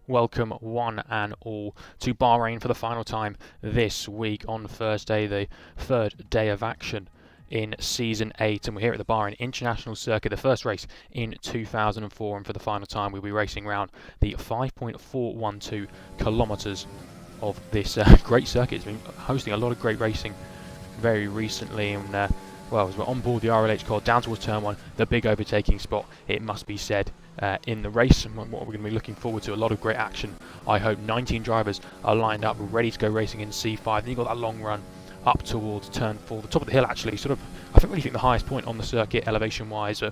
welcome one and all to Bahrain for the final time this week on Thursday, the third day of action in Season 8, and we're here at the Bahrain International Circuit, the first race in 2004, and for the final time we'll be racing around the 5.412 kilometres of this great circuit. It's been hosting a lot of great racing very recently, and well, as we're on board the RLH car down towards turn 1, the big overtaking spot, it must be said, in the race, and what we're going to be looking forward to. A lot of great action, I hope. 19 drivers are lined up, ready to go racing in C5. Then you've got that long run up towards turn 4, the top of the hill actually, sort of, I really think the highest point on the circuit elevation wise.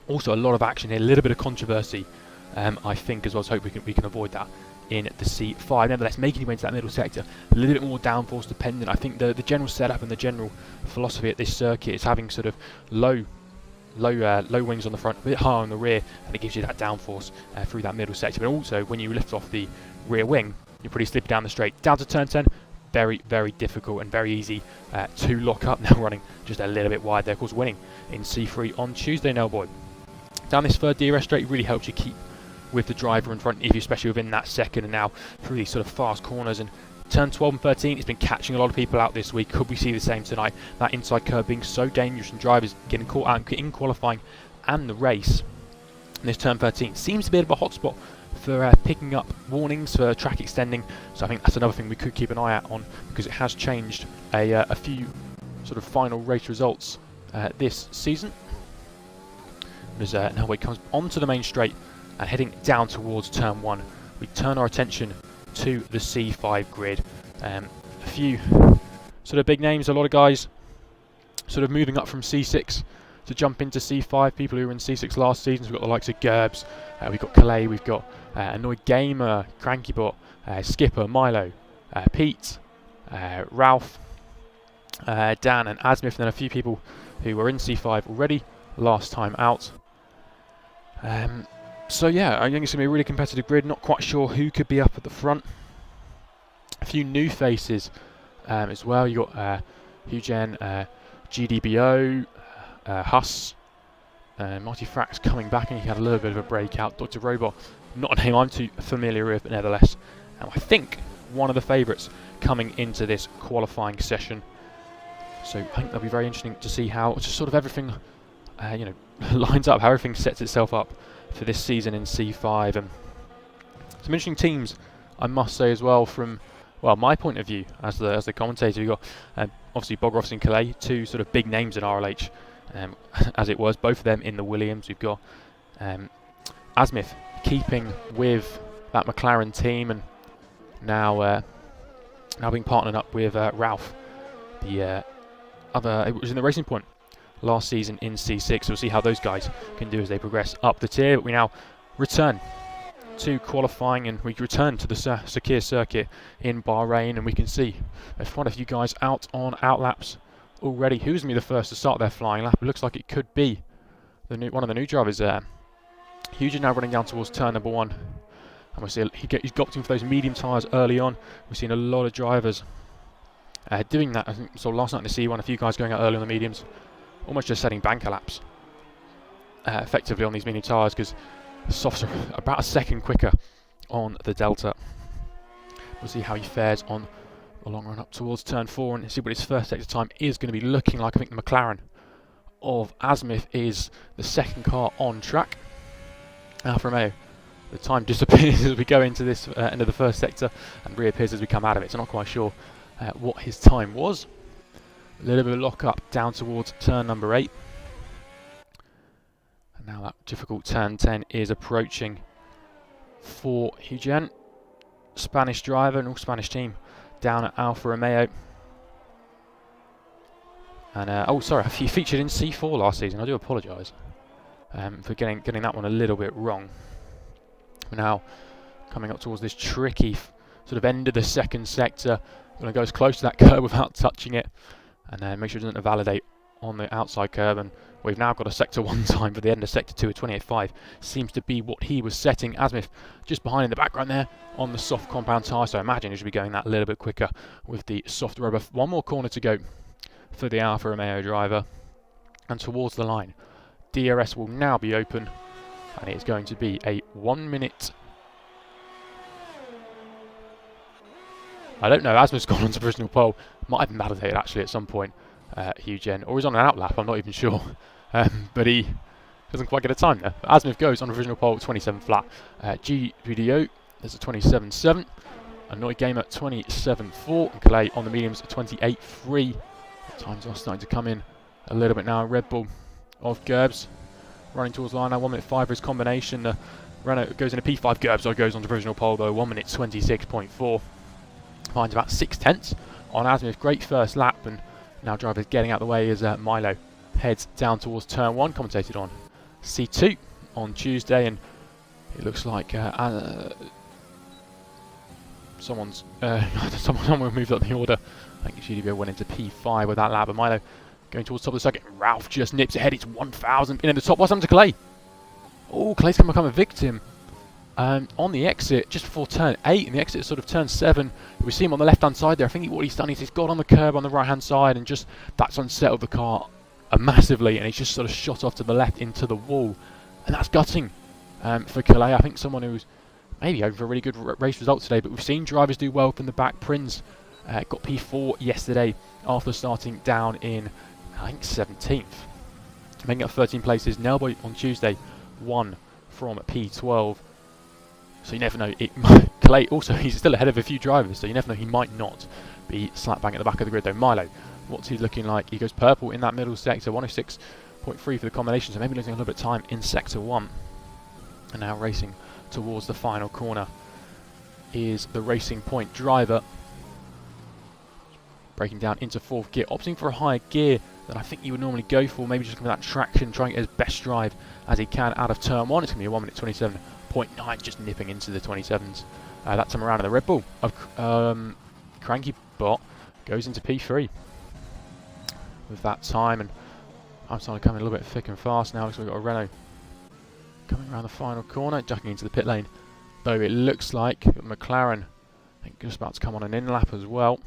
Also a lot of action here, a little bit of controversy, I think, as well, so hope we can avoid that in the C5. Nevertheless, making your way into that middle sector, a little bit more downforce dependent. I think the general setup and the general philosophy at this circuit is having sort of low wings on the front, a bit higher on the rear, and it gives you that downforce through that middle sector. But also, when you lift off the rear wing, you're pretty slippy down the straight. Down to turn 10, very, very difficult and very easy to lock up. Now running just a little bit wide there, of course, winning in C3 on Tuesday, Boy. Down this third DRS straight really helps you keep with the driver in front, especially within that second, and now through these sort of fast corners. And turn 12 and 13, it's been catching a lot of people out this week. Could we see the same tonight? That inside curve being so dangerous and drivers getting caught out in qualifying and the race. And this turn 13 seems to be a bit of a hotspot for picking up warnings for track extending. So I think that's another thing we could keep an eye out on, because it has changed a few sort of final race results this season. As now it comes onto the main straight and heading down towards turn 1, we turn our attention to the C5 grid. A few sort of big names, a lot of guys sort of moving up from C6 to jump into C5. People who were in C6 last season, so we've got the likes of Gerbs, we've got Calais, we've got Annoyed Gamer, Crankybot, Skipper, Milo, Pete, Ralph, Dan and Asmith, and then a few people who were in C5 already last time out. So yeah, I think it's going to be a really competitive grid. Not quite sure who could be up at the front. A few new faces as well. You got Hugen, GDBO, Huss, Marty Frax coming back, and he had a little bit of a breakout. Dr. Robot, not a name I'm too familiar with, but nevertheless, I think one of the favourites coming into this qualifying session. So I think that'll be very interesting to see how just sort of everything, lines up, how everything sets itself up for this season in C5. And some interesting teams, I must say as well, from my point of view as the commentator. We've got obviously Bogrovs and Calais, two sort of big names in RLH, as it was, both of them in the Williams. We've got Asmith keeping with that McLaren team, and now being partnered up with Ralph, the it was in the Racing Point last season in C6. We'll see how those guys can do as they progress up the tier. But we now return to qualifying, and we return to the Sakir circuit in Bahrain, and we can see quite a few guys out on outlaps already. Who's going to be the first to start their flying lap? It looks like it could be one of the new drivers there. Hughes is now running down towards turn number 1, and we'll see he's got him for those medium tyres early on. We've seen a lot of drivers doing that. I think so last night in the C1, a few guys going out early on the mediums, almost just setting banker laps effectively on these medium tyres, because softs are about a second quicker on the Delta. We'll see how he fares on the long run up towards turn 4 and see what his first sector time is going to be looking like. I think the McLaren of Asmith is the second car on track. Alfa Romeo, the time disappears as we go into this end of the first sector and reappears as we come out of it, so not quite sure what his time was. A little bit of lock up down towards turn number 8. And now that difficult turn 10 is approaching for Hugen, Spanish driver and all Spanish team down at Alfa Romeo. And sorry, he featured in C4 last season. I do apologise for getting that one a little bit wrong. Now coming up towards this tricky sort of end of the second sector. Going to go as close to that curb without touching it, and then make sure it doesn't validate on the outside curb. And we've now got a sector 1 time for the end of sector 2 at 28.5. Seems to be what he was setting. Asmith just behind in the background there on the soft compound tyre, so I imagine he should be going that a little bit quicker with the soft rubber. One more corner to go for the Alfa Romeo driver, and towards the line. DRS will now be open, and it's going to be a 1 minute I don't know. Asma's gone on to provisional pole. Might have been validated actually at some point. Hugen, or he's on an outlap. I'm not even sure. But he doesn't quite get a time there. But Asmith goes on a provisional pole, 27 flat. GVDO, there's a 27.7. Annoy Gamer 27.4. And Calais on the mediums 28.3. Times are starting to come in a little bit now. Red Bull of Gerbs running towards the line now. 1 minute 5 for his combination. Renault goes in a P5. Gerbs goes on to provisional pole though. 1 minute 26.4. Finds about 6/10 on Asmith. Great first lap, and now drivers getting out of the way as Milo heads down towards turn 1. Commentated on C2 on Tuesday, and it looks like someone moved up the order. I think GDBO went into P5 with that lap, and Milo going towards the top of the circuit. Ralph just nips ahead. It's 1,000 in the top. What's happened to Clay? Oh, Clay's going to become a victim. On the exit, just before turn 8, and the exit is sort of turn 7, we see him on the left-hand side there. I think what he's done is he's got on the curb on the right-hand side, and just that's unsettled the car massively, and he's just sort of shot off to the left into the wall, and that's gutting for Calais. I think someone who's maybe hoping for a really good race result today, but we've seen drivers do well from the back. Prinz got P4 yesterday after starting down in, I think, 17th, making up 13 places. Nelboy on Tuesday won from P12. So you never know. Calais also, he's still ahead of a few drivers, so you never know, he might not be slap bang at the back of the grid though. Milo, what's he looking like? He goes purple in that middle sector, 106.3 for the combination, so maybe losing a little bit of time in sector 1. And now racing towards the final corner is the Racing Point driver. Breaking down into 4th gear, opting for a higher gear than I think he would normally go for, maybe just looking for that traction, trying to get his best drive as he can out of turn 1. It's going to be a 1 minute 27.9, just nipping into the 27s. That time around, and the Red Bull of Cranky Bot goes into P3 with that time, and I'm starting to come in a little bit thick and fast now, so we've got a Renault coming around the final corner, ducking into the pit lane, though it looks like McLaren, I think, just about to come on an in-lap as well.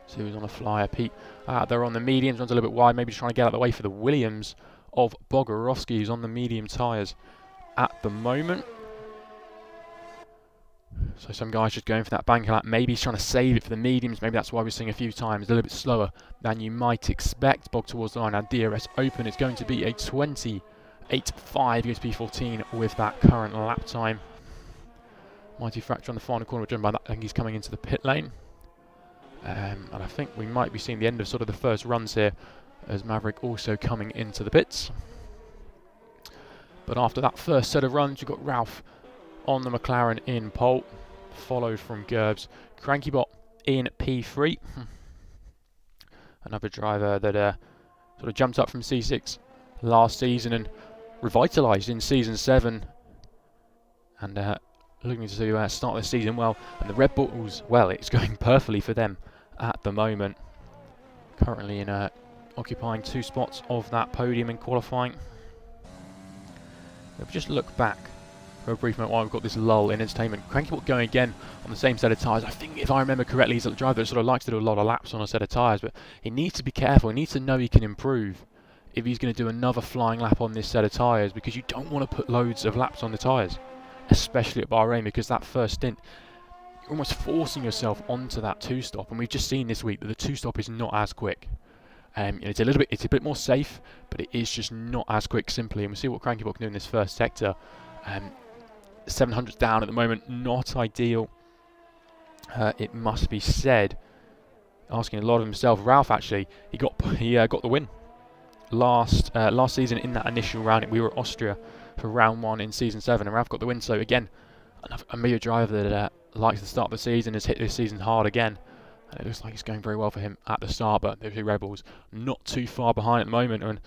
So who's on a flyer? Pete they're on the mediums, runs a little bit wide, maybe just trying to get out of the way for the Williams of Bogorovsky, who's on the medium tyres at the moment. So some guys just going for that banker lap. Maybe he's trying to save it for the mediums. Maybe that's why we're seeing a few times a little bit slower than you might expect. Bog towards the line. Now DRS open. It's going to be a 28.5 against P14 with that current lap time. Mighty Fracture on the final corner. Driven by that. I think he's coming into the pit lane. And I think we might be seeing the end of sort of the first runs here, as Maverick also coming into the pits. But after that first set of runs, you've got Ralph on the McLaren in pole, followed from Gerbs. Crankybot in P3. Another driver that sort of jumped up from C6 last season and revitalised in Season 7. And looking to start the season well. And the Red Bulls, well, it's going perfectly for them at the moment. Currently in occupying 2 spots of that podium in qualifying. If we just look back for a brief moment while we've got this lull in entertainment. Crankybot going again on the same set of tyres. I think, if I remember correctly, he's a driver that sort of likes to do a lot of laps on a set of tyres, but he needs to be careful. He needs to know he can improve if he's going to do another flying lap on this set of tyres, because you don't want to put loads of laps on the tyres, especially at Bahrain, because that first stint, you're almost forcing yourself onto that 2-stop, and we've just seen this week that the 2-stop is not as quick. It's a bit more safe, but it is just not as quick simply, and we'll see what Crankybot can do in this first sector. 700's down at the moment, not ideal, it must be said. Asking a lot of himself. Ralph actually, he got the win last season in that initial round. We were at Austria for round 1 in Season 7, and Ralph got the win. So again, a major driver that likes to start the season, has hit this season hard again. And it looks like it's going very well for him at the start, but the Rebels not too far behind at the moment. And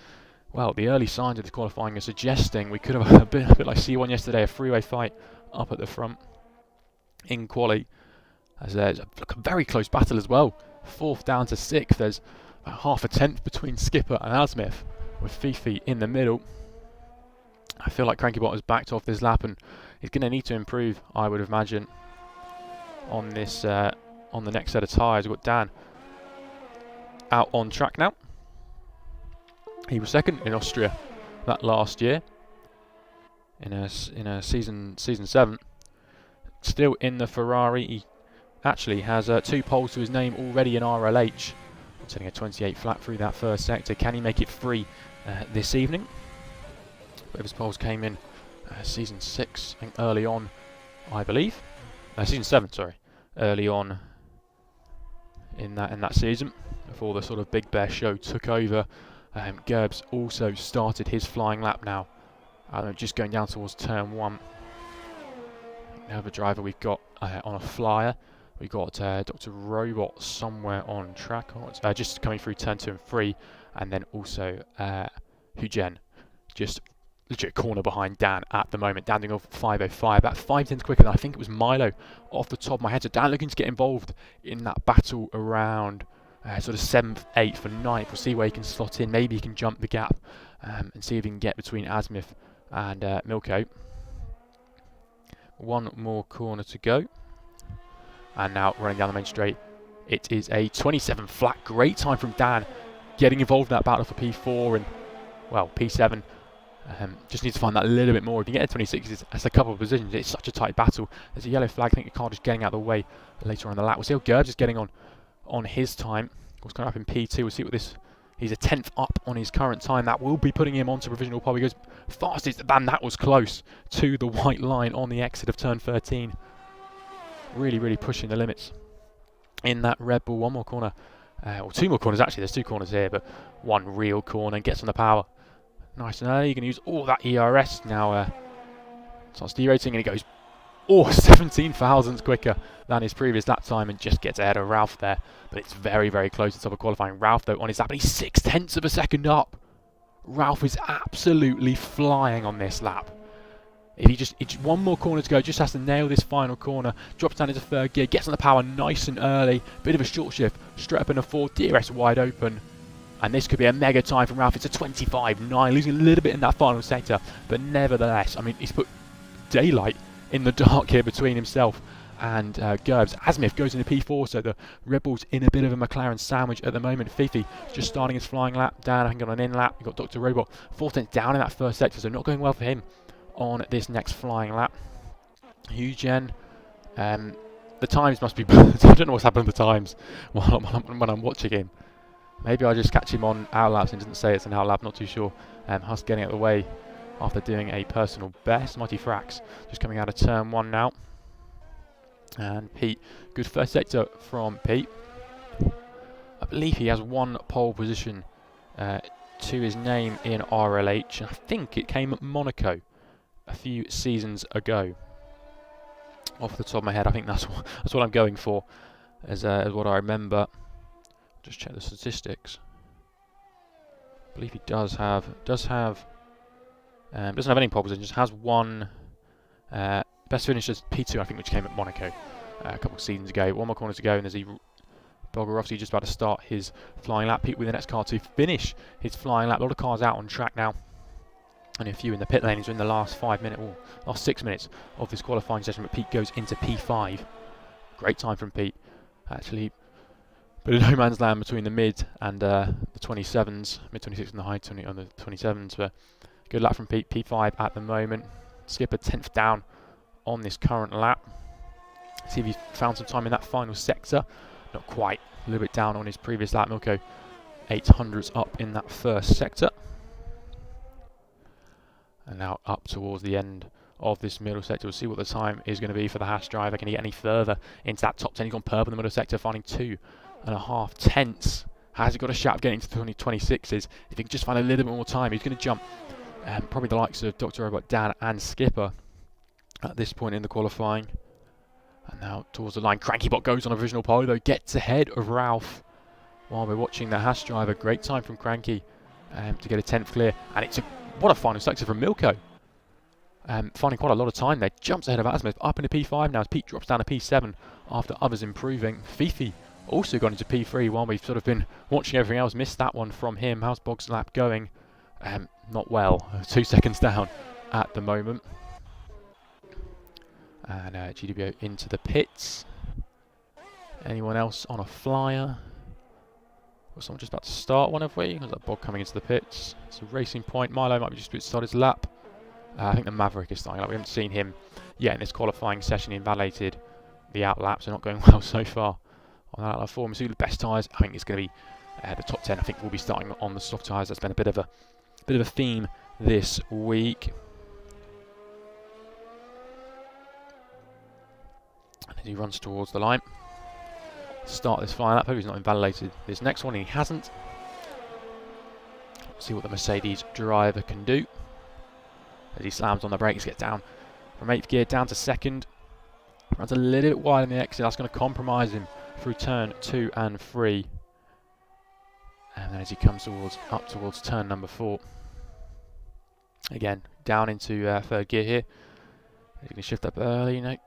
well, the early signs of the qualifying are suggesting we could have a bit like C1 yesterday, a freeway fight up at the front in quali. As there's a very close battle as well. 4th down to 6th. There's about half a tenth between Skipper and Asmith, with Fifi in the middle. I feel like Crankybot has backed off this lap, and he's going to need to improve, I would imagine, on this on the next set of tyres. We've got Dan out on track now. He was 2nd in Austria that last year in a season 7. Still in the Ferrari. He actually has 2 poles to his name already in RLH. Setting a 28 flat through that first sector. Can he make it free this evening? Both his poles came in season 6, I think early on, I believe. Season 7, sorry. Early on in that season, before the sort of Big Bear show took over. Gerbs also started his flying lap now. Just going down towards turn 1. Another driver we've got on a flyer. We've got Dr. Robot somewhere on track. Just coming through turn 2 and 3. And then also Hujen. Just legit corner behind Dan at the moment. Dan doing off 5.05. About 5 tenths quicker than I think it was Milo off the top of my head. So Dan looking to get involved in that battle around sort of 7th, 8th and 9th. We'll see where he can slot in. Maybe he can jump the gap and see if he can get between Asmith and Milko. One more corner to go. And now running down the main straight. It is a 27 flat. Great time from Dan. Getting involved in that battle for P4 and, well, P7. Just needs to find that a little bit more. If you get a 26, that's a couple of positions. It's such a tight battle. There's a yellow flag. I think the car just getting out of the way later on in the lap. We'll see how Gerbs is getting on his time. What's going to happen in P2? We'll see what this... He's a 10th up on his current time. That will be putting him onto provisional pole. He goes fastest. Man, that was close to the white line on the exit of turn 13. Really, really pushing the limits in that Red Bull. One more corner. Or 2 more corners, actually. There's 2 corners here, but 1 real corner and gets on the power. Nice and early. You're going to use all that ERS. Now starts derating and he goes 17 thousandths quicker than his previous lap time and just gets ahead of Ralph there. But it's very, very close to the top of qualifying. Ralph, though, on his lap, and he's 6 tenths of a second up. Ralph is absolutely flying on this lap. If he just 1 more corner to go, just has to nail this final corner, drops down into 3rd gear, gets on the power nice and early, bit of a short shift, straight up in a 4, DRS wide open. And this could be a mega time from Ralph. It's a 25.9, losing a little bit in that final sector, but nevertheless, I mean, he's put daylight in the dark here between himself and Gerbs. Asmith goes into P4, so the Red Bull's in a bit of a McLaren sandwich at the moment. Fifi just starting his flying lap. Dan, I think, on an in lap. You've got Dr. Robot 4 tenths down in that first sector, so not going well for him on this next flying lap. Hugen, the times must be... I don't know what's happened to the times when I'm watching him. Maybe I'll just catch him on out laps and doesn't say it's an out lap, not too sure. Huss getting out of the way after doing a personal best. Mighty Frax just coming out of turn 1 now. And Pete, good first sector from Pete. I believe he has 1 pole position to his name in RLH. And I think it came at Monaco a few seasons ago. Off the top of my head, I think that's what I'm going for as what I remember. Just check the statistics. I believe he doesn't have any pole positions. Just has 1 best finish as P2, I think, which came at Monaco a couple of seasons ago. 1 more corner to go, and there's Bogarovsky just about to start his flying lap. Pete with the next car to finish his flying lap. A lot of cars out on track now. Only a few in the pit lanes in the last 6 minutes of this qualifying session, but Pete goes into P5. Great time from Pete, actually. But in no man's land between the mid and the 27s, mid 26 and the high 20 on the 27s. But good lap from Pete, P5 at the moment. Skipper 10th down on this current lap. See if he's found some time in that final sector. Not quite, a little bit down on his previous lap. Milko 800s up in that first sector. And now up towards the end of this middle sector. We'll see what the time is going to be for the Haas driver. Can he get any further into that top 10? He's gone purple in the middle sector, finding 2.5 tenths. Has he got a shot of getting to the 26s? If he can just find a little bit more time, he's going to jump probably the likes of Dr. Robot, Dan and Skipper at this point in the qualifying. And now towards the line, Crankybot goes on a provisional pole, though gets ahead of Ralph while we're watching the Haas driver. Great time from Cranky to get a 10th clear. And what a final sector from Milko. Finding quite a lot of time there. Jumps ahead of Asmith up into P5 now as Pete drops down to P7 after others improving. Fifi also gone into P3 while we've sort of been watching everything else. Missed that one from him. How's Bog's lap going? Not well. 2 seconds down at the moment. And GWO into the pits. Anyone else on a flyer? Was someone just about to start one, have we? Was that Bog coming into the pits? It's a racing point. Milo might be just about to start his lap. I think the Maverick is starting up. We haven't seen him yet in this qualifying session. He invalidated the out laps are not going well so far on that lap 4. Missoula best tyres. I think it's going to be the top 10. I think we'll be starting on the soft tyres. That's been a bit of a theme this week. And as he runs towards the line, start this flying lap. Hope he's not invalidated this next one, and he hasn't. Let's see what the Mercedes driver can do. As he slams on the brakes, gets down from 8th gear down to 2nd. Runs a little bit wide in the exit. That's going to compromise him through turn 2 and 3. And then as he comes up towards turn number 4. Again, down into 3rd gear here. He's going to shift up early,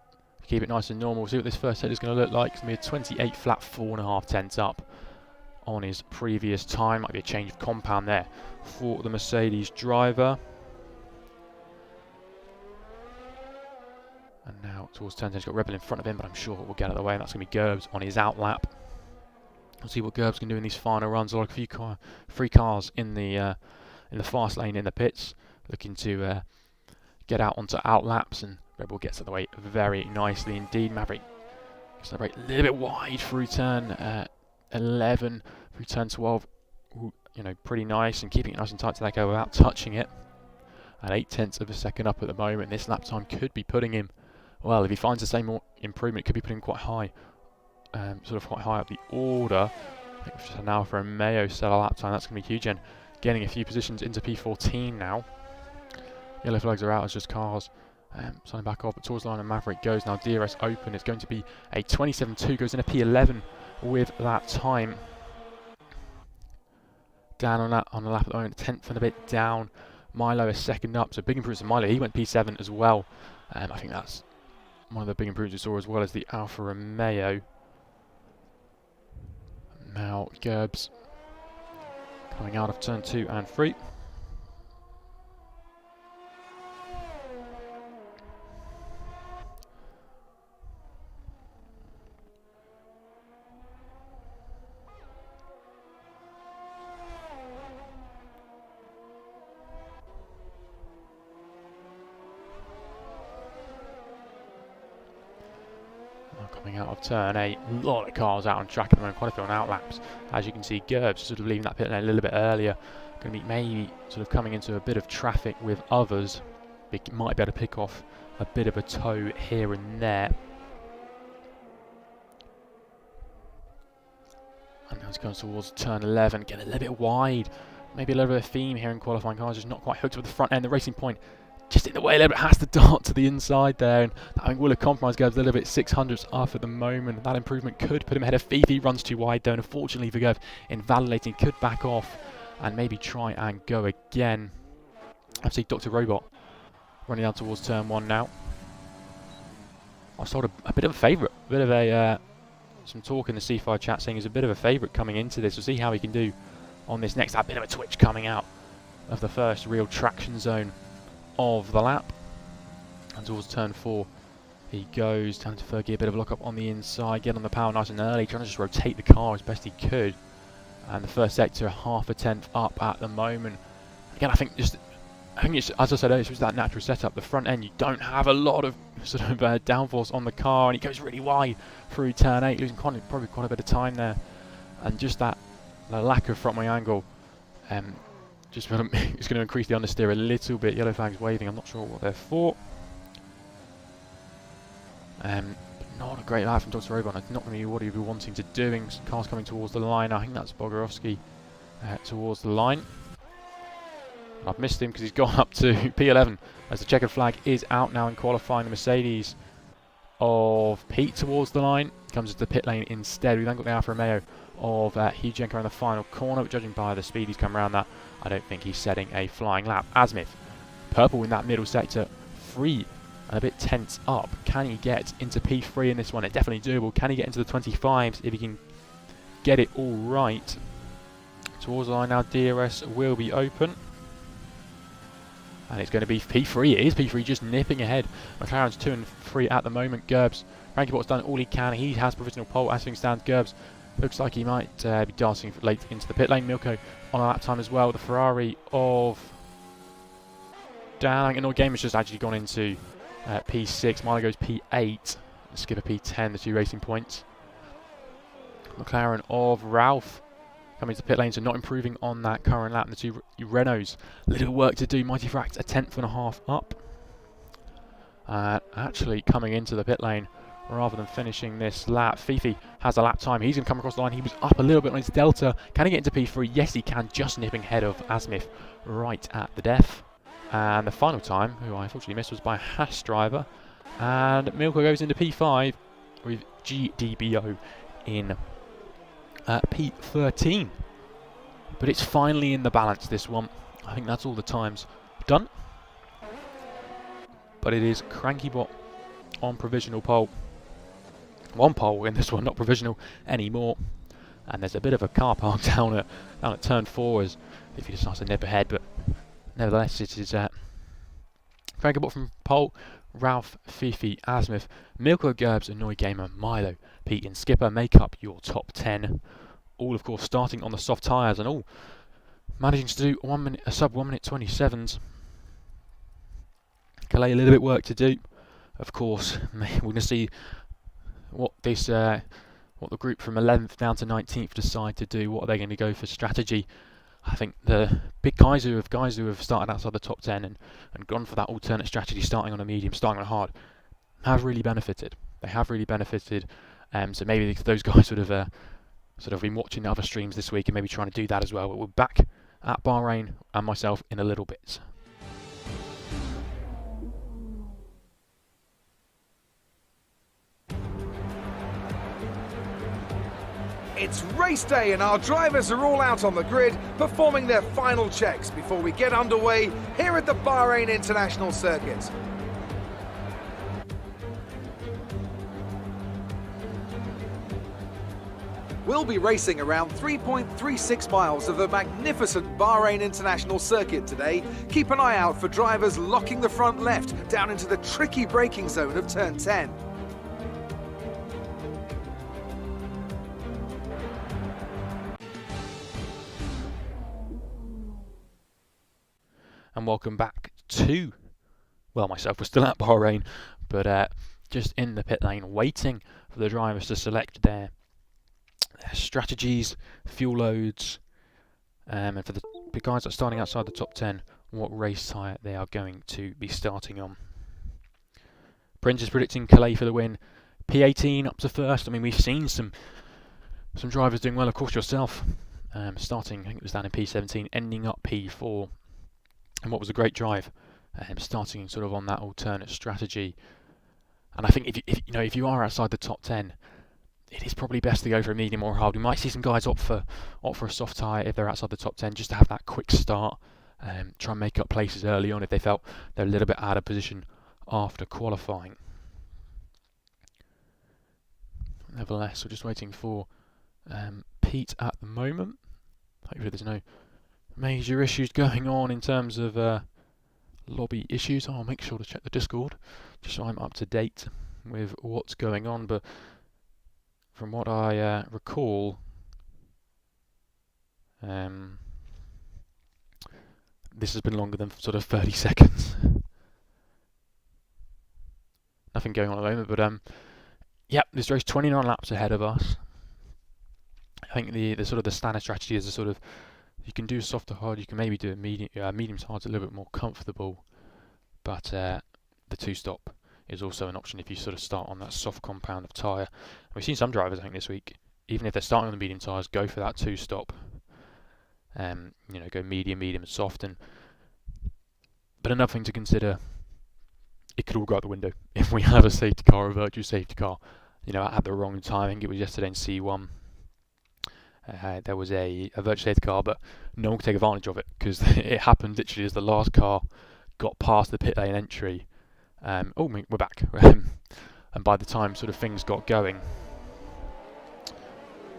keep it nice and normal. We'll see what this first set is going to look like. It's going to be a 28 flat, 4.5 tenths up on his previous time. Might be a change of compound there for the Mercedes driver. And now towards turn 10, he's got Rebel in front of him, but I'm sure we'll get out of the way. And that's going to be Gerbs on his out lap. We'll see what Gerbs can do in these final runs. Like a few free cars in the fast lane in the pits, looking to get out onto out laps, and Rebel gets out of the way very nicely indeed. Maverick gets the brake a little bit wide through turn 11, through turn 12. Ooh, pretty nice, and keeping it nice and tight to that go without touching it. At 8 tenths of a second up at the moment. This lap time could be putting him, well, if he finds the same improvement, it could be putting him quite high, sort of quite high up the order. I think we've just had an Alfa Romeo set a lap time. That's going to be huge, and getting a few positions into P14 now. Yellow flags are out as just cars. Signing back off, but towards the line and Maverick goes now. DRS open. It's going to be a 27.2, goes in a P11 with that time. Down on the lap at the moment, 10th and a bit down. Milo is 2nd up, so big improvements in Milo. He went P7 as well. I think that's one of the big improvements we saw, as well as the Alfa Romeo. Now Gerbs coming out of turn 2 and 3. Coming out of turn 8, a lot of cars out on track at the moment, quite a few on out laps. As you can see, Gerbs sort of leaving that pit lane a little bit earlier. Going to be maybe sort of coming into a bit of traffic with others. Might be able to pick off a bit of a toe here and there. And now he's going towards turn 11, getting a little bit wide. Maybe a little bit of a theme here in qualifying cars, just not quite hooked with the front end. The Racing Point just in the way a little bit, has to dart to the inside there, and I think will have compromised Gerbs a little bit. 600s off at the moment. That improvement could put him ahead of Fifi. Runs too wide though, and unfortunately for Gerb, invalidating, could back off and maybe try and go again. I see Dr. Robot running down towards turn 1 now. I was told a bit of a favourite, a bit of a some talk in the C5 chat saying he's a bit of a favourite coming into this. We'll see how he can do on this next. A bit of a twitch coming out of the first real traction zone of the lap, and towards turn 4 he goes down to 3rd gear. Bit of a lock up on the inside, get on the power nice and early, trying to just rotate the car as best he could, and the first sector 0.5 tenth up at the moment. Again, I think it's, as I said earlier, it's just that natural setup. The front end, you don't have a lot of sort of downforce on the car, and he goes really wide through turn 8, losing probably quite a bit of time there, and just the lack of front wing angle just it's going to increase the understeer a little bit. Yellow flags waving, I'm not sure what they're for. Not a great lap from Dr. Robot. It's not going to be what he'll be wanting to do. Cars coming towards the line. I think that's Bogorovsky towards the line. I've missed him because he's gone up to P11 as the checkered flag is out now in qualifying. The Mercedes of Pete towards the line comes to the pit lane instead. We've then got the Alfa Romeo of Hugenko in the final corner, but judging by the speed he's come around that, I don't think he's setting a flying lap. Asmith, purple in that middle sector, 3 and a bit tenths up. Can he get into P3 in this one? It's definitely doable. Can he get into the 25s if he can get it all right? Towards the line now, DRS will be open. And it's going to be P3. It is P3, just nipping ahead. McLaren's 2 and 3 at the moment. Gerbs, Frankie Bott's done all he can. He has provisional pole as things stand. Gerbs looks like he might be darting late into the pit lane. Milko on a lap time as well. The Ferrari of Dan and Game has just actually gone into P6. Milo goes P8. Skipper P10, the 2 racing points. McLaren of Ralph coming to the pit lane, so not improving on that current lap. And the 2 Renaults, little work to do. Mighty Fract a 10th.5 up. Actually coming into the pit lane rather than finishing this lap. Fifi has a lap time. He's going to come across the line. He was up a little bit on his Delta. Can he get into P3? Yes, he can. Just nipping ahead of Asmith right at the death. And the final time, who I unfortunately missed, was by a Haas driver. And Milko goes into P5 with GDBO in P13. But it's finally in the balance, this one. I think that's all the times done. But it is CrankyBot on provisional pole. 1 pole in this one, not provisional anymore. And there's a bit of a car park down at turn 4 as if he decides to nip ahead, but nevertheless it is CrankyBot from pole, Ralph, Fifi, Asmith, Milko, Gerbs, Annoy Gamer, Milo, Pete and Skipper make up your top 10. All of course starting on the soft tyres and all managing to do a sub 1 minute 27s. Calais a little bit work to do. Of course, we're going to see what the group from 11th down to 19th decide to do. What are they going to go for strategy? I think the big guys who have started outside the top 10 and gone for that alternate strategy, starting on a medium, starting on a hard, have really benefited. They have really benefited. So maybe those guys would have sort of been watching the other streams this week and maybe trying to do that as well. But we're back at Bahrain and myself in a little bit. It's race day and our drivers are all out on the grid performing their final checks before we get underway here at the Bahrain International Circuit. We'll be racing around 3.36 miles of the magnificent Bahrain International Circuit today. Keep an eye out for drivers locking the front left down into the tricky braking zone of turn 10. And welcome back to, well, myself, we're still at Bahrain, but just in the pit lane waiting for the drivers to select their strategies, fuel loads, and for the guys that are starting outside the top 10, what race tyre they are going to be starting on. Prince is predicting Calais for the win. P18 up to first. I mean, we've seen some drivers doing well, of course yourself, starting, I think it was down in P17, ending up P4. And what was a great drive, starting sort of on that alternate strategy. And I think if you are outside the top 10, it is probably best to go for a medium or hard. We might see some guys opt for a soft tyre if they're outside the top 10, just to have that quick start, try and make up places early on if they felt they're a little bit out of position after qualifying. Nevertheless, we're just waiting for Pete at the moment. Hopefully there's no major issues going on in terms of lobby issues. I'll make sure to check the Discord just so I'm up to date with what's going on, but from what I recall, this has been longer than sort of 30 seconds. Nothing going on at the moment, but yep, this race 29 laps ahead of us. I think the sort of the standard strategy is a sort of, you can do soft to hard, you can maybe do a medium to hard's a little bit more comfortable, but the 2-stop is also an option if you sort of start on that soft compound of tyre. We've seen some drivers, I think, this week, even if they're starting on the medium tyres, go for that 2-stop. Go medium, and soft. But another thing to consider, it could all go out the window if we have a safety car, a virtual safety car, at the wrong time. I think it was yesterday in C1. There was a virtual safety car, but no one could take advantage of it because it happened literally as the last car got past the pit lane entry. We're back. And by the time sort of things got going,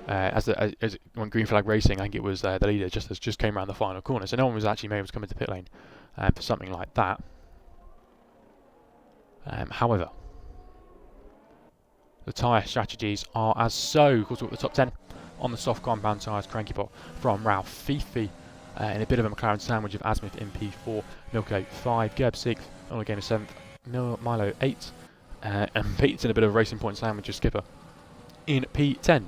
as it went green flag racing, I think it was the leader just came around the final corner, so no one was actually able to come into the pit lane for something like that. However, the tyre strategies are as so. Of course, we've got the top 10 on the soft compound tyres. CrankyBot from Ralph, Fifi in a bit of a McLaren sandwich of Asmith in P4, Milko 5, Gerb 6th, Only Gamer 7th, Milo 8th, and Pete's in a bit of a racing point sandwich with Skipper in P10.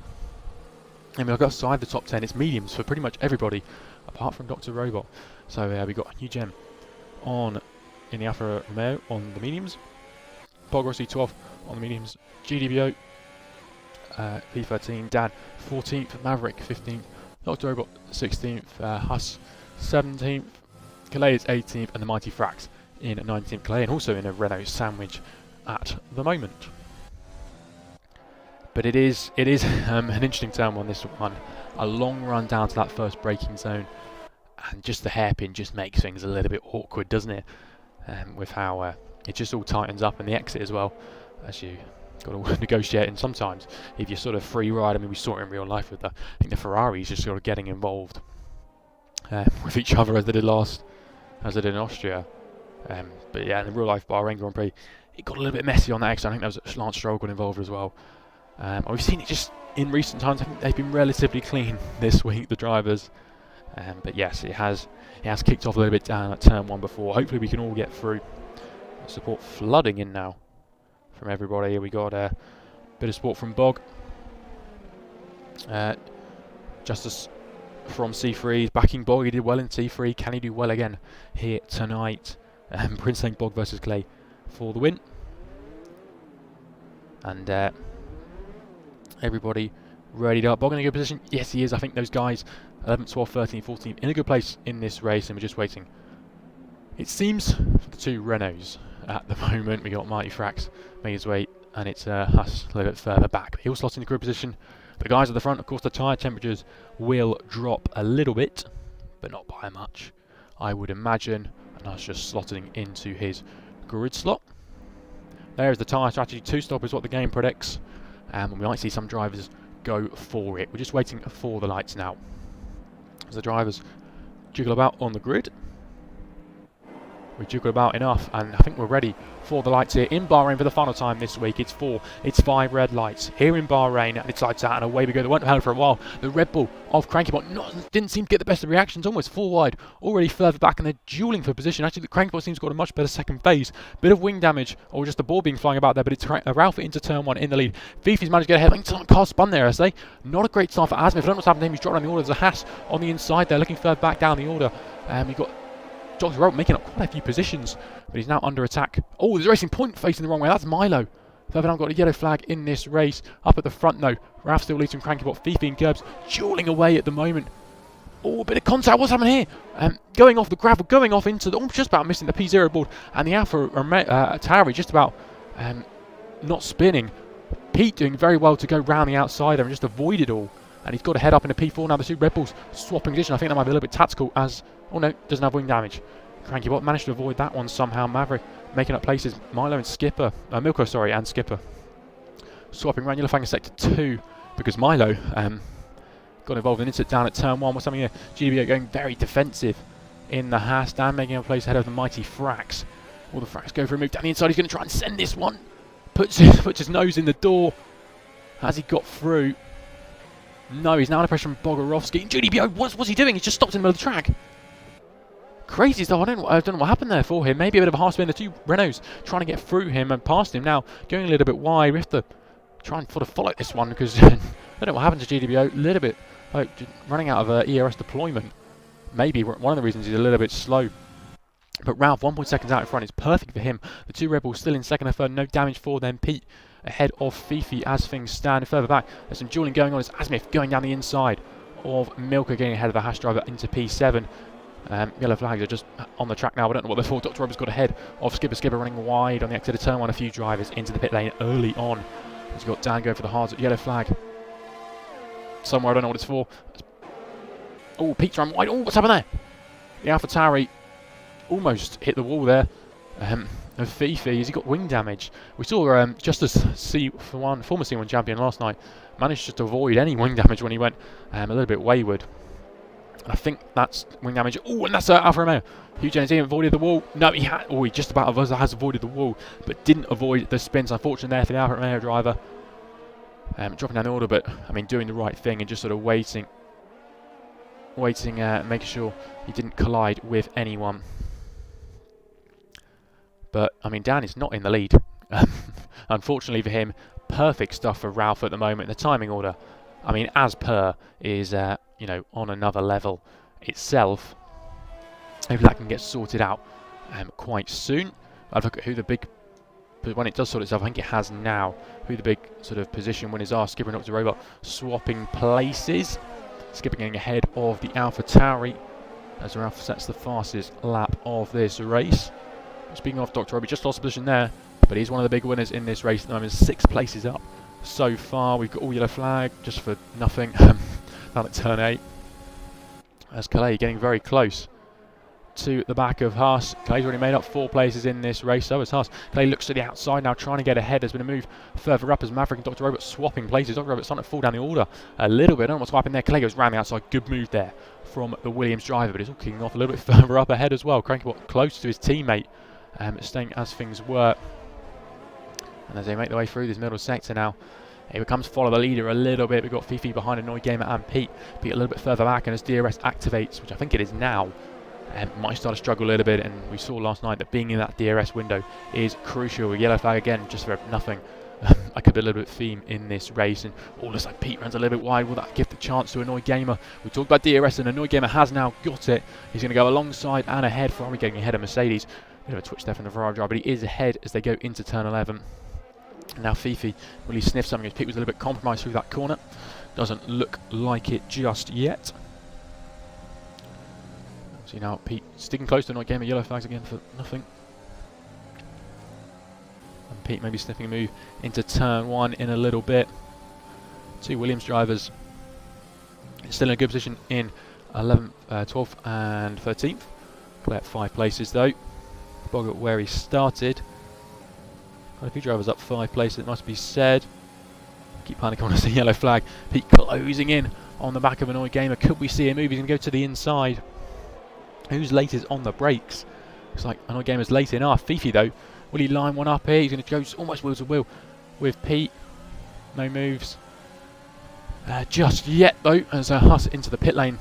And we've got outside the top 10, it's mediums for pretty much everybody apart from Dr. Robot. So we've got New Gem on in the Alfa Romeo on the mediums, Bog Rossi 12 on the mediums, GDBO P13, Dan 14th, Maverick 15th, Dr. Robot 16th, Huss 17th, Calais is 18th, and the Mighty Frax in 19th. Calais and also in a Renault sandwich at the moment. But it is an interesting turn on this one. A long run down to that first braking zone, and just the hairpin just makes things a little bit awkward, doesn't it? With how it just all tightens up, and the exit as well, as you got to negotiate. And sometimes if you're sort of free ride, I mean, we saw it in real life with I think the Ferraris just sort of getting involved with each other as they did in Austria. But yeah, in the real life Bahrain Grand Prix, it got a little bit messy on that exit. I think there was Lance Stroll got involved as well. We've seen it just in recent times. I think they've been relatively clean this week, the drivers. But yes, it has kicked off a little bit down at turn 1 before. Hopefully we can all get through. Support flooding in now from everybody. We got a bit of support from Bog. Justice from C3 is backing Bog. He did well in C3. Can he do well again here tonight? Prince saying Bog versus Clay for the win. And everybody ready up. Bog in a good position. Yes, he is. I think those guys 11th, 12th, 13th, 14th in a good place in this race, and we're just waiting. It seems for the two Renaults at the moment. We got Mighty Frax made his way, and it's us a little bit further back. He'll slot in the grid position. The guys at the front, of course, the tyre temperatures will drop a little bit, but not by much, I would imagine. And us just slotting into his grid slot. There's the tyre strategy. 2-stop is what the game predicts, and we might see some drivers go for it. We're just waiting for the lights now, as the drivers jiggle about on the grid. We jiggle about enough, and I think we're ready for the lights here in Bahrain for the final time this week. It's 5 red lights here in Bahrain, and it's lights out, and away we go. They weren't held for a while. The Red Bull of Crankybot didn't seem to get the best of the reactions, almost 4 wide, already further back, and they're dueling for position. Actually, the Crankybot seems to have got a much better second phase. Bit of wing damage, or just the ball being flying about there, but it's Ralph into turn 1 in the lead. Fifi's managed to get ahead. I think car spun there, I say. Not a great start for Asmith. I don't know what's happened to him. He's dropped down the order. There's a Haas on the inside there, looking further back down the order. We've got Dr. Rope making up quite a few positions, but he's now under attack. Oh, there's a Racing Point facing the wrong way. That's Milo. Further down, got a yellow flag in this race. Up at the front, though. Ralph still leads from Crankybot. Fifi and Gerbs dueling away at the moment. Oh, a bit of contact. What's happening here? Going off the gravel, going off into the... Oh, just about missing the P0 board. And the Alfa Tauri just about not spinning. Pete doing very well to go round the outside there and just avoid it all. And he's got to head up in a P4 now. The two Red Bulls swapping position. I think that might be a little bit tactical as... Oh no, doesn't have wing damage. Crankybot managed to avoid that one somehow. Maverick making up places. Milo and Skipper, Milko, sorry, and Skipper swapping around. Yellow flag in sector 2 because Milo got involved in it down at turn 1. What's something here? GBO going very defensive in the Haas. Dan making a place ahead of the Mighty Frax. All the Frax go for a move down the inside. He's going to try and send this one. Puts his nose in the door. Has he got through? No, he's now under pressure from Bogorovsky. GDBO, what's he doing? He's just stopped in the middle of the track. Crazy stuff. I don't know what happened there for him. Maybe a bit of a half spin. The two Renaults trying to get through him and past him. Now going a little bit wide. We have to try and sort of follow this one because I don't know what happened to GDBO. A little bit running out of ERS deployment. Maybe one of the reasons he's a little bit slow. But Ralph, 1 seconds out in front is perfect for him. The two Red Bulls still in second and third. No damage for them. Pete ahead of Fifi as things stand. Further back, there's some dueling going on. It's Asmith going down the inside of Milka, getting ahead of the Haas driver into P7. Yellow flags are just on the track now. I don't know what they're for. Dr. Roberts got ahead of Skipper. Skipper running wide on the exit of turn 1. A few drivers into the pit lane early on. He's got Dan go for the hards at yellow flag. Somewhere, I don't know what it's for. Oh, Pete's run wide. Oh, what's happened there? The Alfa Tauri almost hit the wall there. Of Fifi, has he got wing damage? We saw Justice former C1 champion last night managed just to avoid any wing damage when he went a little bit wayward. I think that's wing damage. Oh, and that's Alfa Romeo. Huge energy, avoided the wall. No, he just about has avoided the wall, but didn't avoid the spins. Unfortunately there for the Alfa Romeo driver. Dropping down the order, but I mean doing the right thing and just sort of waiting, making sure he didn't collide with anyone. But I mean, Dan is not in the lead. Unfortunately for him, perfect stuff for Ralph at the moment. The timing order, I mean, as per, is you know, on another level itself. Hopefully that can get sorted out quite soon. I'll look at who the big, but when it does sort itself, I think it has now, who the big sort of position winners are. Skipper and Dr. Robot swapping places. Skipper getting ahead of the AlphaTauri as Ralph sets the fastest lap of this race. Speaking of Dr. Robot, just lost position there, but he's one of the big winners in this race at the moment. 6 places up so far. We've got all yellow flag just for nothing down at turn 8. As Calais getting very close to the back of Haas. Clay's already made up 4 places in this race, so has Haas. Clay looks to the outside now, trying to get ahead. There's been a move further up as Maverick and Dr. Robot swapping places. Dr. Robot starting to fall down the order a little bit. I don't know what's happening there. Clay goes round the outside. Good move there from the Williams driver, but it's all kicking off a little bit further up ahead as well. Crankybot close to his teammate, staying as things were. And as they make their way through this middle sector now, it becomes follow the leader a little bit. We've got Fifi behind Annoy Gamer and Pete. Pete a little bit further back, and as DRS activates, which I think it is now, might start to struggle a little bit. And we saw last night that being in that DRS window is crucial. Yellow flag again, just for nothing. I could be a little bit theme in this race, and all looks like Pete runs a little bit wide. Will that give the chance to Annoy Gamer? We talked about DRS, and Annoy Gamer has now got it. He's going to go alongside and ahead. Ferrari getting ahead of Mercedes. Bit of a twitch there from the Ferrari driver, but he is ahead as they go into turn 11. Now Fifi, will he sniff something? As Pete was a little bit compromised through that corner. Doesn't look like it just yet. See now Pete sticking close to Annoy Gamer. Yellow flags again for nothing. And Pete maybe sniffing a move into turn 1 in a little bit. 2 Williams drivers still in a good position in 11th, 12th and 13th. Clear 5 places though. Boggart where he started. Quite a few drivers up 5 places, it must be said. Keep panicking on the yellow flag. Pete closing in on the back of Annoy Gamer. Could we see a move? He's going to go to the inside. Who's latest on the brakes? Looks like Annoy Gamer's late enough. Fifi though, will he line one up here? He's going to go almost wheel to wheel with Pete. No moves just yet though, as Huss into the pit lane.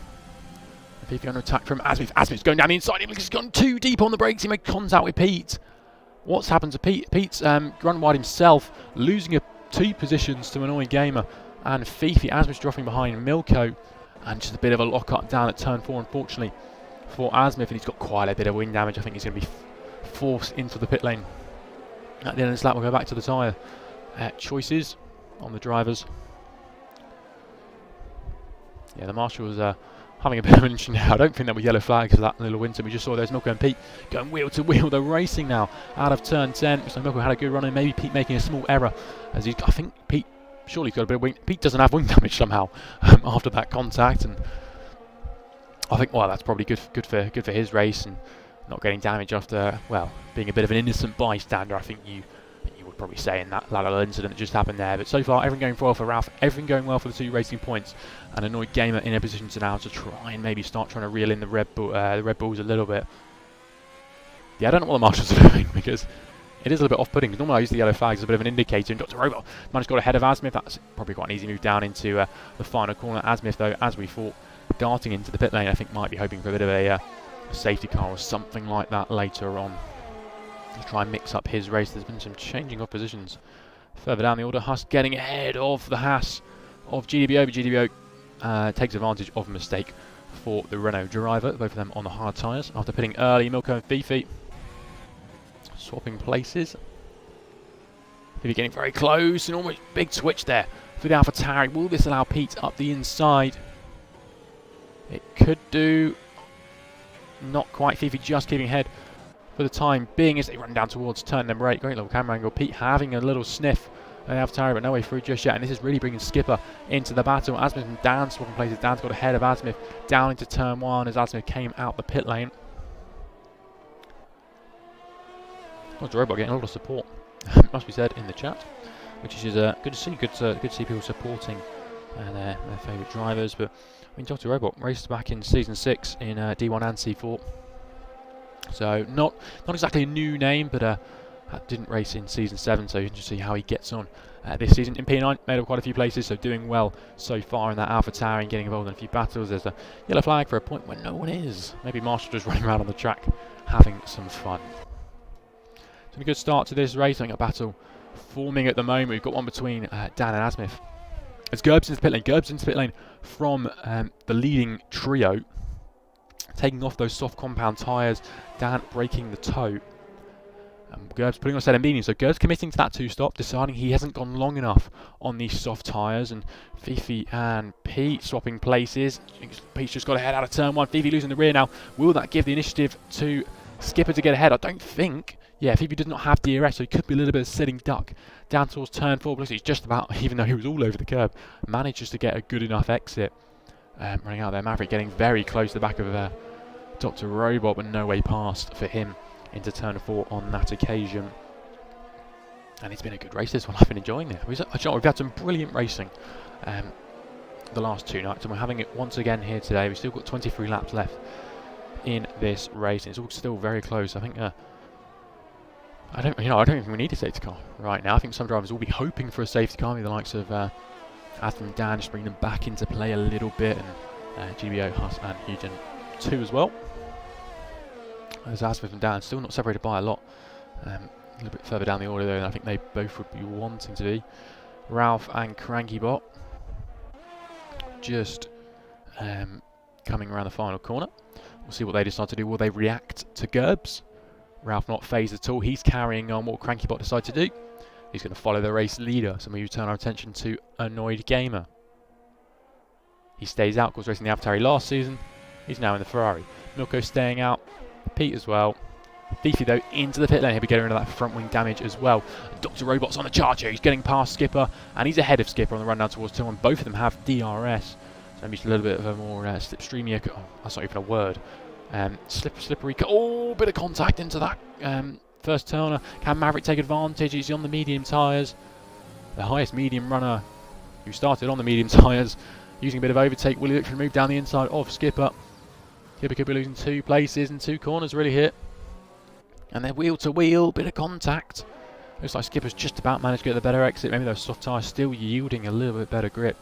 Fifi under attack from Asmith. Asmith's going down the inside. He's gone too deep on the brakes. He made contact with Pete. What's happened to Pete? Pete's run wide himself, losing 2 positions to Annoy Gamer and Fifi. Asmith's dropping behind Milko, and just a bit of a lock-up down at turn 4, unfortunately, for Asmith, and he's got quite a bit of wing damage. I think he's going to be forced into the pit lane. At the end of this lap, we'll go back to the tyre choices on the drivers. Yeah, the Marshals having a bit of an issue now. I don't think there were yellow flags for that little winter. We just saw there's Milko and Pete going wheel to wheel. They're racing now out of turn 10. So Milko had a good run, and maybe Pete making a small error. As I think Pete surely got a bit of wing. Pete doesn't have wing damage somehow after that contact, and I think that's probably good for his race and not getting damage after being a bit of an innocent bystander. I think you would probably say in that little incident that just happened there. But so far, everything going well for Ralph, everything going well for the 2 racing points, and Annoyed Gamer in a position to now to try and maybe start trying to reel in the Red Bulls a little bit. Yeah, I don't know what the Marshals are doing, because it is a little bit off-putting. Normally I use the yellow flags as a bit of an indicator, and Dr. Robot managed to get ahead of Asmith. That's probably quite an easy move down into the final corner. Asmith, though, as we thought, darting into the pit lane, I think might be hoping for a bit of a safety car or something like that later on. To try and mix up his race. There's been some changing of positions further down the order. Huss getting ahead of the Haas of GDBO, but GDBO takes advantage of a mistake for the Renault driver, both of them on the hard tyres. After pitting early, Milko and Fifi swapping places. Fifi getting very close, and almost big switch there for the AlphaTauri. Will this allow Pete up the inside? It could do. Not quite. Fifi just keeping ahead for the time being as they run down towards turn number 8. Great little camera angle. Pete having a little sniff at AlphaTauri, but no way through just yet. And this is really bringing Skipper into the battle. Asmith and Dan swapping places. Dan's got ahead of Asmith down into turn 1 as Asmith came out the pit lane. Dr. Robot getting a lot of support, must be said, in the chat, which is good to see. Good to see people supporting their favourite drivers. But I mean, Dr. Robot raced back in season 6 in D1 and C4. So not exactly a new name, but didn't race in season 7, so you can just see how he gets on this season. In P9, made up quite a few places, so doing well so far in that AlphaTauri and getting involved in a few battles. There's a yellow flag for a point where no one is. Maybe Marshall just running around on the track having some fun. It's been a good start to this race. I think a battle forming at the moment. We've got one between Dan and Asmith. As Gerbs into pit lane. Gerbs into pit lane from the leading trio. Taking off those soft compound tyres. Dan breaking the toe. Gerbs putting on a set of mediums. So Gerbs committing to that 2-stop, deciding he hasn't gone long enough on these soft tyres. And Fifi and Pete swapping places. Pete's just got to head out of turn 1. Fifi losing the rear now. Will that give the initiative to Skipper to get ahead? I don't think. Yeah, Fifi does not have DRS, so he could be a little bit of sitting duck. Down towards turn 4, plus he's just about, even though he was all over the curb, manages to get a good enough exit. Running out there, Maverick getting very close to the back of Dr. Robot, but no way past for him into turn 4 on that occasion. And it's been a good race, this one. I've been enjoying it. We've had some brilliant racing the last 2 nights, and we're having it once again here today. We've still got 23 laps left in this race, and it's all still very close. I think I don't think we need a safety car right now. I think some drivers will be hoping for a safety car, maybe the likes of Adam and Dan, just bring them back into play a little bit, and GBO, Huss and Eugen too as well. As Asmith and Dan still not separated by a lot. A little bit further down the order though, and I think they both would be wanting to be. Ralph and Crankybot just coming around the final corner. We'll see what they decide to do. Will they react to Gerbs? Ralph not phased at all. He's carrying on. What Crankybot decide to do? He's going to follow the race leader. So we turn our attention to Annoyed Gamer. He stays out, of course, racing the Avatari last season. He's now in the Ferrari. Milko staying out. Pete as well. Fifi though into the pit lane. He'll be getting rid of that front wing damage as well. Dr. Robot's on the charge here. He's getting past Skipper, and he's ahead of Skipper on the run down towards turn 1. Both of them have DRS. So maybe just a little bit of a more slipstreamier. Oh, that's not even a word. Slippery. Oh, bit of contact into that first turner. Can Maverick take advantage? He's on the medium tyres. The highest medium runner who started on the medium tyres, using a bit of overtake. Will he literally move down the inside of Skipper? Skipper could be losing 2 places and 2 corners really here. And then wheel to wheel, bit of contact. Looks like Skipper's just about managed to get the better exit. Maybe those soft tyres still yielding a little bit better grip.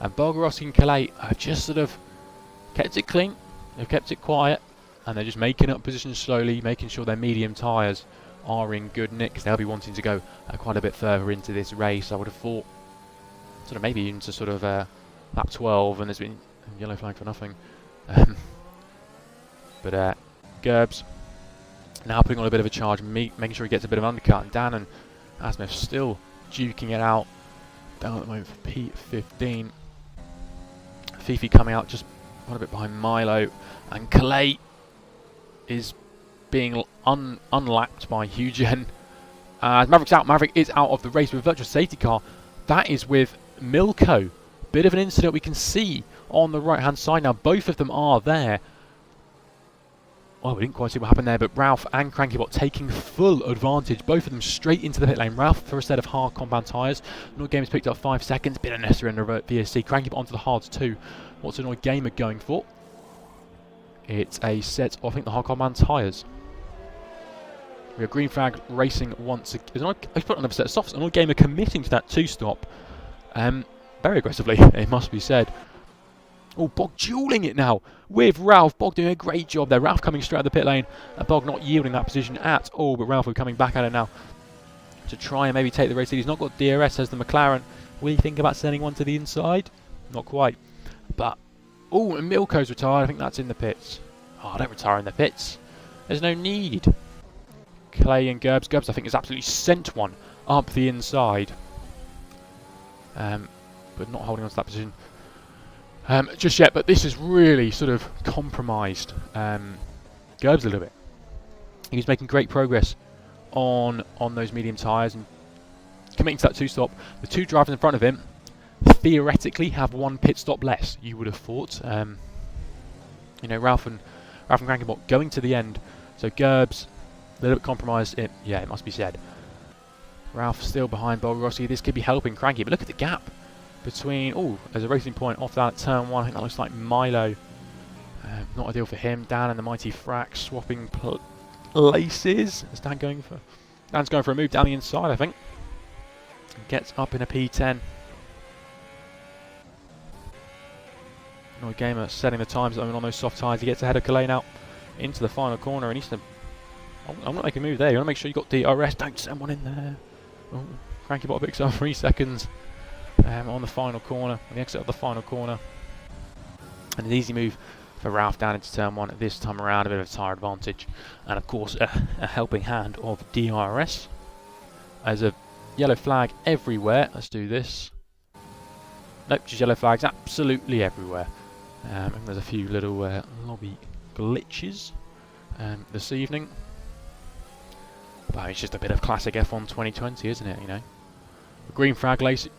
And Bulgarowski and Calais have just sort of kept it clean. They've kept it quiet. And they're just making up positions slowly, making sure their medium tyres are in good nick, because they'll be wanting to go quite a bit further into this race. I would have thought sort of maybe into sort of lap 12, and there's been a yellow flag for nothing. But Gerbs now putting on a bit of a charge, making sure he gets a bit of undercut, and Dan and Asmith still duking it out. Down at the moment for P15. Fifi coming out just quite a bit behind Milo, and Calais is being unlapped by Eugen. Maverick's out. Maverick is out of the race with a virtual safety car. That is with Milko. Bit of an incident we can see on the right hand side now. Both of them are there. Well, we didn't quite see what happened there, but Ralph and Crankybot taking full advantage. Both of them straight into the pit lane. Ralph for a set of hard compound tyres. Annoyed Gamer's picked up 5 seconds. Bit of necessary and revert VSC. Crankybot onto the hards too. What's Annoyed Gamer going for? It's a set of, I think, the hard compound tyres. We have green flag racing once again. I put another set of softs. Annoyed Gamer committing to that 2-stop. Very aggressively, it must be said. Oh, Bog dueling it now with Ralph. Bog doing a great job there. Ralph coming straight out of the pit lane. Bog not yielding that position at all, but Ralph coming back at it now to try and maybe take the race lead. He's not got DRS as the McLaren. Will he think about sending one to the inside? Not quite. But, oh, and Milko's retired. I think that's in the pits. Oh, don't retire in the pits. There's no need. Clay and Gerbs. Gerbs, I think, has absolutely sent one up the inside. But not holding on to that position just yet. But this has really sort of compromised Gerbs a little bit. He's making great progress on those medium tyres and committing to that 2-stop. The 2 drivers in front of him theoretically have 1 pit stop less, you would have thought. You know, Ralph and Crankybot going to the end. So Gerbs a little bit compromised. It must be said. Ralph still behind Bulgarowski. This could be helping Cranky, but look at the gap between. Oh, there's a racing point off that at turn 1. I think that looks like Milo. Not ideal for him. Dan and the mighty Frack swapping places. Is Dan going for? Dan's going for a move down the inside, I think. Gets up in a P10. Annoyed Gamer setting the times on those soft tyres. He gets ahead of Calais now into the final corner, and he's to. I'm not making a move there. You want to make sure you got DRS. Don't send one in there. Oh, Cranky Bot picks up 3 seconds on the final corner, on the exit of the final corner. And an easy move for Ralph down into turn 1 this time around, a bit of a tyre advantage. And of course a helping hand of DRS. There's a yellow flag everywhere. Let's do this. Nope, just yellow flags absolutely everywhere. And there's a few little lobby glitches this evening. But it's just a bit of classic F1 2020, isn't it, you know? Green flag racing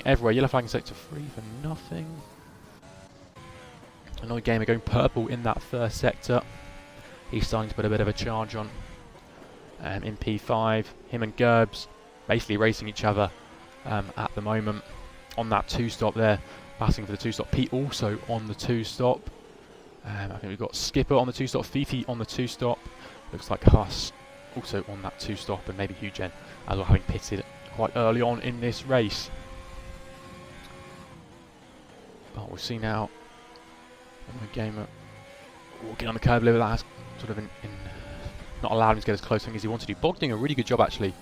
everywhere. Yellow flag in sector 3 for nothing. Another gamer going purple in that first sector. He's starting to put a bit of a charge on. In P5, him and Gerbs basically racing each other at the moment. On that 2-stop there, passing for the 2-stop. Pete also on the 2-stop. I think we've got Skipper on the 2-stop, Fifi on the 2-stop. Looks like Huss also on that 2-stop, and maybe Hugen as well, having pitted quite early on in this race. But we'll see now. The gamer walking on the curb a little bit. That's sort of not allowed him to get as close as he wanted to. Bog doing a really good job actually,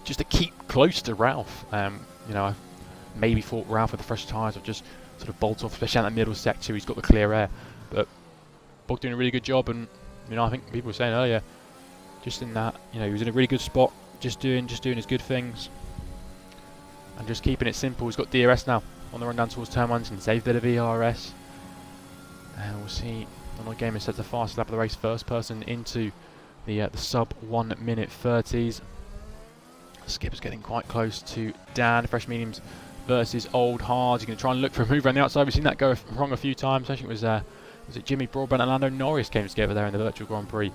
just to keep close to Ralph. You know, I maybe thought Ralph with the fresh tyres would just sort of bolt off, especially in that middle sector. He's got the clear air, but Bog doing a really good job. And you know, I think people were saying earlier, just in that, you know, he was in a really good spot, just doing his good things, and just keeping it simple. He's got DRS now on the run down towards turn 1, and save a bit of ERS. And we'll see. Another gamer sets the fastest lap of the race, first person into the sub 1 minute 30s. Skipper's getting quite close to Dan. Fresh mediums versus old hards. He's going to try and look for a move around the outside. We've seen that go wrong a few times. I think it was it Jimmy Broadbent and Lando Norris came together there in the virtual Grand Prix,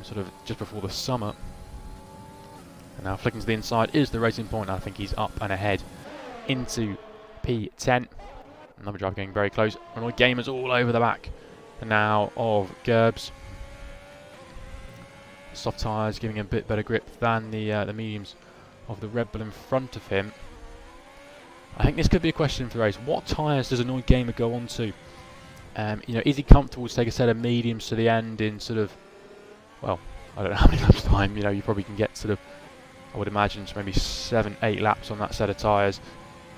sort of just before the summer. And now flicking to the inside is the racing point. I think he's up and ahead into P10. Another driver getting very close. Annoyed gamers all over the back now of Gerbs. Soft tyres giving him a bit better grip than the mediums of the Red Bull in front of him. I think this could be a question for the race. What tyres does Annoyed Gamer go on to? You know, is he comfortable to take a set of mediums to the end in sort of, well, I don't know how many laps time. You know, you probably can get sort of, I would imagine, maybe 7-8 laps on that set of tyres.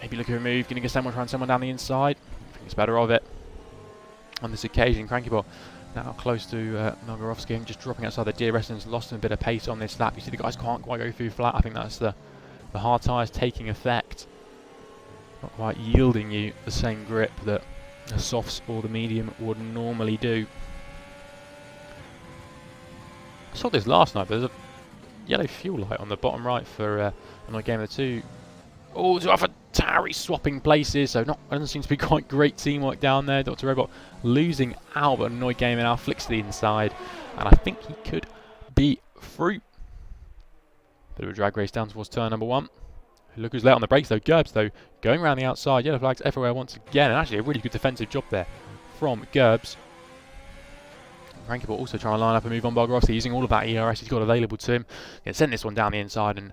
Maybe look at a move, going to get someone down the inside. I think it's better of it. On this occasion, Crankybot now close to Nogorovsky, just dropping outside the DRS and has lost a bit of pace on this lap. You see the guys can't quite go through flat. I think that's the hard tyres taking effect. Not quite yielding you the same grip that the softs or the medium would normally do. I saw this last night, but there's a yellow fuel light on the bottom right for another game of the 2. Oh, to offer Tari swapping places, so doesn't seem to be quite great teamwork down there. Dr. Robot losing out, but Annoyed Gamer now flicks to the inside, and I think he could be through. Bit of a drag race down towards turn number 1. Look who's late on the brakes though. Gerbs though going around the outside. Yellow flags everywhere once again, and actually a really good defensive job there from Gerbs. Rankable also trying to line up a move on Bargarossi, using all of that ERS he's got available to him. Gonna send this one down the inside, and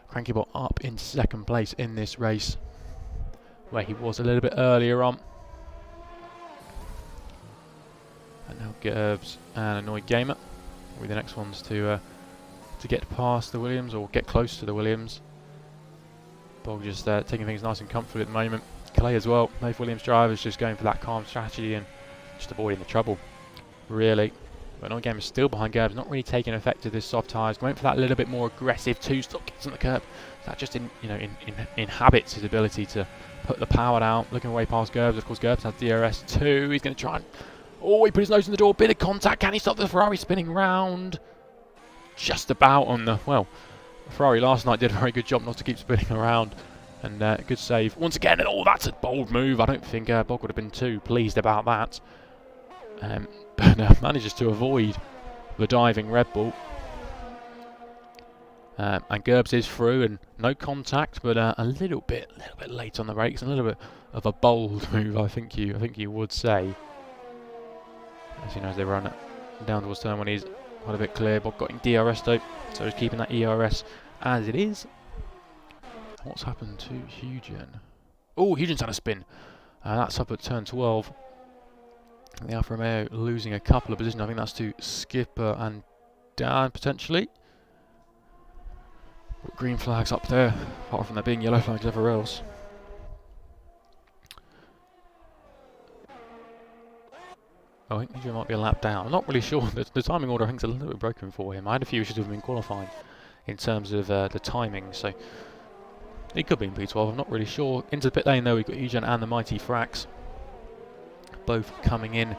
Crankybot up in second place in this race, where he was a little bit earlier on. And now Gerbs and Annoyed Gamer will be the next ones to get past the Williams, or get close to the Williams. Bog just taking things nice and comfortable at the moment. Clay as well, both Williams drivers just going for that calm strategy and just avoiding the trouble, really. But Annoyed Gamer is still behind Gerbs, not really taking effect of this soft tyres. Going for that little bit more aggressive 2-stop, gets on the curb. That just inhabits his ability to put the power down. Looking away past Gerbs. Of course, Gerbs has DRS too. He's going to try and... Oh, he put his nose in the door. Bit of contact. Can he stop the Ferrari spinning round? Just about on the... Well, Ferrari last night did a very good job not to keep spinning around. And good save once again. And oh, that's a bold move. I don't think Bog would have been too pleased about that. But manages to avoid the diving Red Bull. And Gerbs is through, and no contact, but a little bit late on the brakes, and a little bit of a bold move, I think you would say. As you know, as they run down towards turn 1, he's quite a bit clear. Bob got in DRS though, so he's keeping that ERS as it is. What's happened to Hugen? Oh, Hugen's had a spin. That's up at turn 12. The Alfa Romeo losing a couple of positions. I think that's to Skipper and Dan potentially. Green flags up there, apart from there being yellow flags everywhere else. Oh, I think Adrian might be a lap down. I'm not really sure. The timing order I think is a little bit broken for him. I had a few issues with him in qualifying in terms of the timing, so he could be in P12. I'm not really sure. Into the pit lane though, we've got Eugen and the Mighty Frax both coming in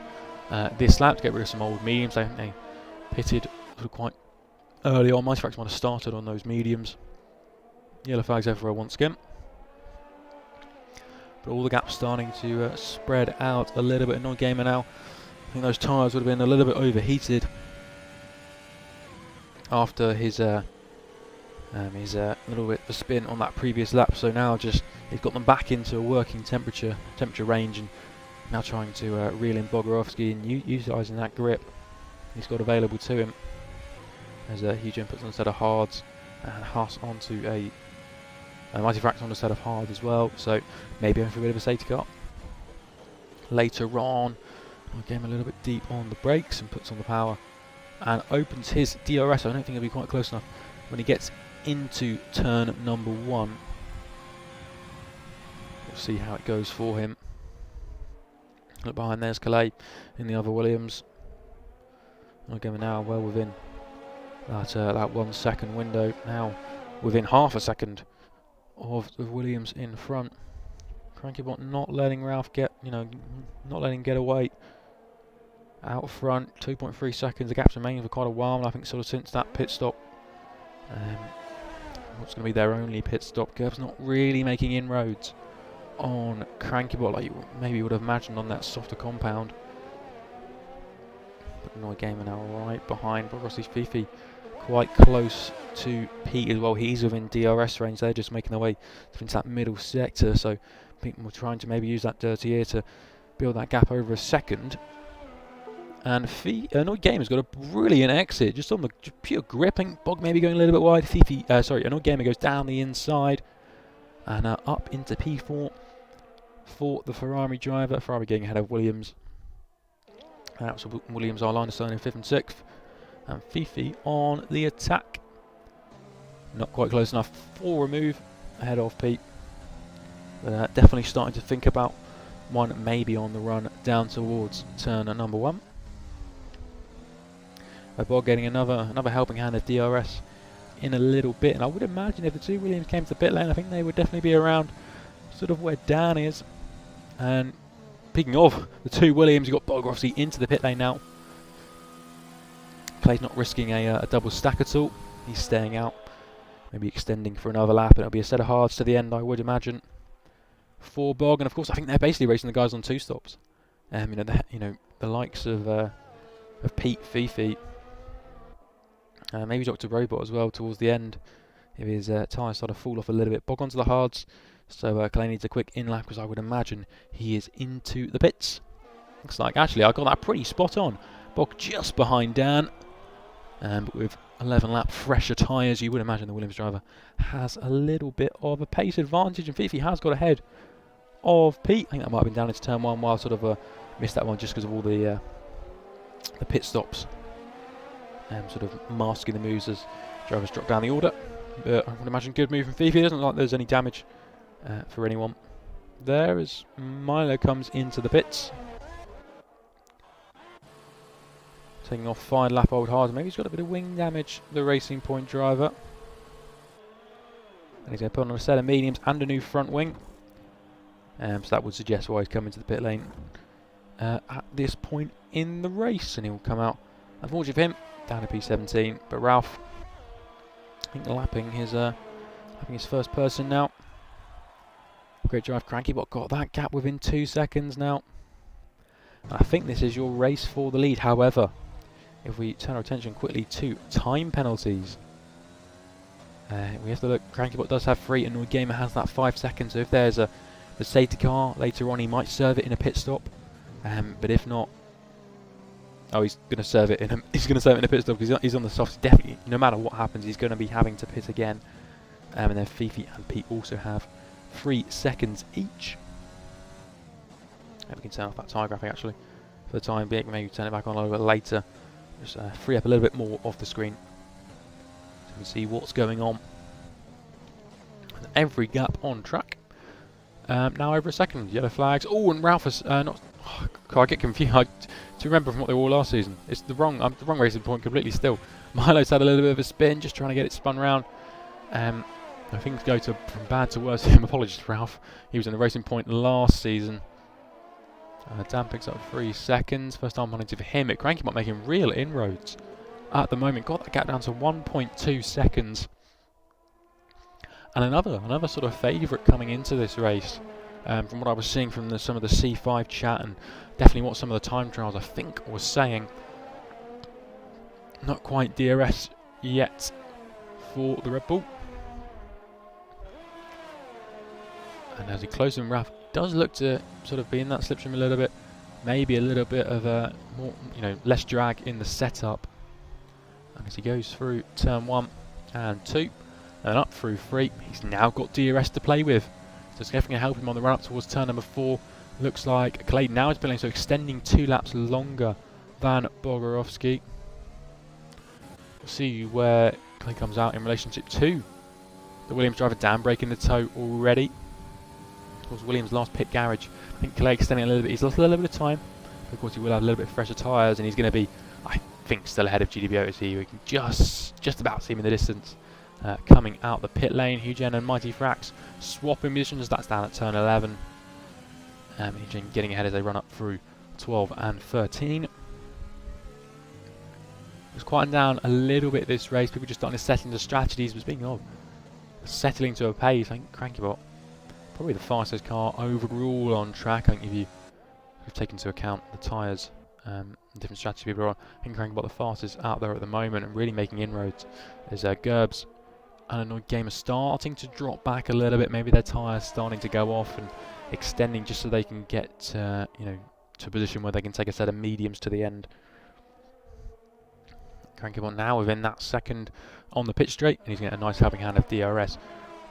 this lap to get rid of some old mediums. I think they pitted sort of quite early on. Mighty Frax might have started on those mediums. Yellow flags everywhere once again. But all the gaps starting to spread out a little bit. In non-gamer now. I think those tyres would have been a little bit overheated after his little bit of a spin on that previous lap. So now just he's got them back into a working temperature range, and now trying to reel in Bogorovsky and utilising that grip he's got available to him. As Eugen puts on a set of hards and Haas onto a Mighty Frax on a set of hards as well. So maybe going for a bit of a safety car. Later on, game a little bit deep on the brakes and puts on the power and opens his DRS. I don't think it'll be quite close enough when he gets into turn number 1. We'll see how it goes for him. Look behind, there's Calais in the other Williams. Again, now well within that 1 second window. Now within half a second of the Williams in front. Crankybot not letting Ralph get, not letting him get away. Out front, 2.3 seconds. The gap's remaining for quite a while, and I think sort of since that pit stop. What's going to be their only pit stop? Gerb's not really making inroads on Crankybot like you maybe would have imagined on that softer compound. But Noy Gamer now right behind Rossi's Fifi, quite close to Pete as well. He's within DRS range. They're just making their way into that middle sector, so people were trying to maybe use that dirty air to build that gap over a second. And Noy Gamer's got a brilliant exit, just on the pure grip. I think Bog maybe going a little bit wide. Noy Gamer goes down the inside and up into P4 for the Ferrari driver. Ferrari getting ahead of Williams. So Williams are line of sight in 5th and 6th. And Fifi on the attack. Not quite close enough for a move ahead of Pete. But definitely starting to think about one maybe on the run down towards turn number 1. Bob getting another helping hand of DRS in a little bit, and I would imagine if the two Williams came to the pit lane, I think they would definitely be around sort of where Dan is. And speaking of the two Williams, you've got Bogorovsky into the pit lane now. Clay's not risking a double stack at all. He's staying out, maybe extending for another lap, and it'll be a set of hards to the end, I would imagine, for Bog. And of course, I think they're basically racing the guys on 2 stops. The likes of Pete, Fifi. Maybe Dr. Robot as well towards the end. If his tyres start to fall off a little bit. Bog onto the hards. So Clay needs a quick in-lap because I would imagine he is into the pits. Looks like actually I got that pretty spot on. Bog just behind Dan. But with 11 lap fresher tyres, you would imagine the Williams driver has a little bit of a pace advantage. And Fifi has got ahead of Pete. I think that might have been down into turn 1 while sort of missed that one just because of all the pit stops. Sort of masking the moves as drivers drop down the order. But I would imagine good move from Fifi. It doesn't look like there's any damage for anyone there as Milo comes into the pits. Taking off 5 lap old hard. Maybe he's got a bit of wing damage, the Racing Point driver. And he's going to put on a set of mediums and a new front wing. So that would suggest why he's coming to the pit lane at this point in the race. And he'll come out, unfortunately for him, down to P17, but Ralph, I think lapping his first person now. Great drive, Crankybot got that gap within 2 seconds now. And I think this is your race for the lead. However, if we turn our attention quickly to time penalties, we have to look. Crankybot does have 3, and Noy Gamer has that 5 seconds. So if there's the safety car later on, he might serve it in a pit stop. But if not, he's going to serve it in a pit stop because he's on the soft. Definitely, no matter what happens, he's going to be having to pit again. And then Fifi and Pete also have 3 seconds each. And we can turn off that tyre graphic actually for the time being. Maybe turn it back on a little bit later. Just free up a little bit more of the screen so we can see what's going on every gap on track. Now over a second, yellow flags. Oh, and Ralph has not. Oh, God, I get confused. To remember from what they were last season, it's the wrong racing point completely still. Milo's had a little bit of a spin, just trying to get it spun round. Things go from bad to worse. Apologies to Ralph. He was in the racing point last season. Dan picks up 3 seconds. First time penalty for him. Cranky Bot making real inroads at the moment. Got that gap down to 1.2 seconds. And another sort of favourite coming into this race. From what I was seeing from some of the C5 chat, and definitely what some of the time trials I think was saying. Not quite DRS yet for the Red Bull. And as he closes in, Ralph does look to sort of be in that slipstream a little bit. Maybe a little bit of a more, less drag in the setup. And as he goes through turn 1 and 2 and up through 3, he's now got DRS to play with. So it's definitely going to help him on the run up towards turn number 4. Looks like Clay now is building, so extending 2 laps longer than Bogorovsky. We'll see where Clay comes out in relationship to the Williams driver. Dan breaking the toe already. Towards Williams' last pit garage. I think Clay extending a little bit. He's lost a little bit of time. Of course, he will have a little bit fresher tyres, and he's going to be, I think, still ahead of GDB OTC. We can just about see him in the distance. Coming out the pit lane, Hugen and Mighty Frax swapping positions. That's down at turn 11. Hugen getting ahead as they run up through 12 and 13. It's quieting down a little bit this race. People just starting to settle into strategies. But speaking of settling to a pace, I think Cranky Bot probably the fastest car overall on track. I think if you take into account the tyres, different strategy people are on, I think Cranky Bot the fastest out there at the moment and really making inroads. There's Gerbs and Annoyed Gamer starting to drop back a little bit. Maybe their tyres starting to go off and extending just so they can get to a position where they can take a set of mediums to the end. Cranky Bot now within that second on the pitch straight, and he's getting a nice helping hand of DRS.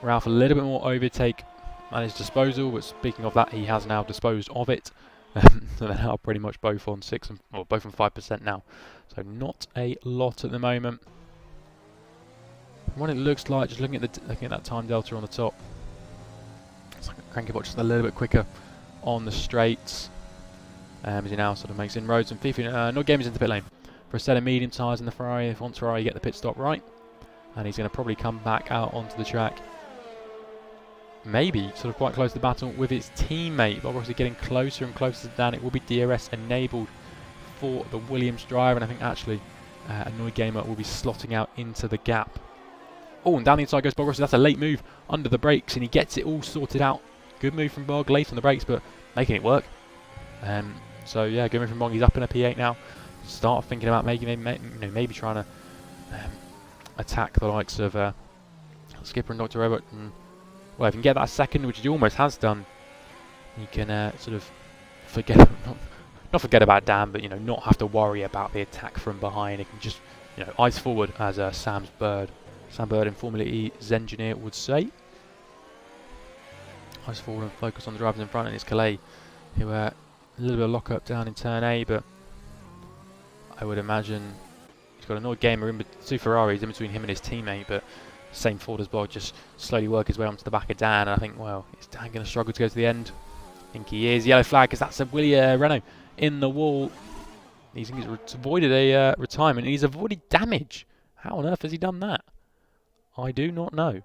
Ralph a little bit more overtake at his disposal, but speaking of that, he has now disposed of it. So they're now pretty much both on 6 and both on 5% now. So not a lot at the moment. What it looks like, just looking at that time delta on the top, it's like Cranky Bot just a little bit quicker on the straights. As he now sort of makes inroads, and Fifi no game is into the pit lane for a set of medium tyres in the Ferrari. If wants Ferrari get the pit stop right, and he's going to probably come back out onto the track. Maybe sort of quite close to the battle with his teammate, but obviously getting closer and closer to Dan. It will be DRS enabled for the Williams driver, and I think actually Annoyed Gamer will be slotting out into the gap. Oh, and down the inside goes Bog. That's a late move under the brakes, and he gets it all sorted out. Good move from Bog, late on the brakes, but making it work. So yeah, good move from Bog. He's up in a P8 now. Start thinking about maybe trying to attack the likes of Skipper and Dr. Robot. And, well, if he can get that second, which he almost has done, he can sort of forget, not forget about Dan, but not have to worry about the attack from behind. He can just eyes forward, as Sam Bird in Formula E's engineer would say. Eyes forward and focus on the drivers in front, and it's Calais who a little bit of lock up down in turn A, but I would imagine he's got an Annoyed Gamer two Ferraris in between him and his teammate, but same Ford as well, just slowly work his way onto the back of Dan, and I think, well, is Dan going to struggle to go to the end? I think he is. Yellow flag, because that's a Renault in the wall. He's avoided a retirement, and he's avoided damage. How on earth has he done that? I do not know.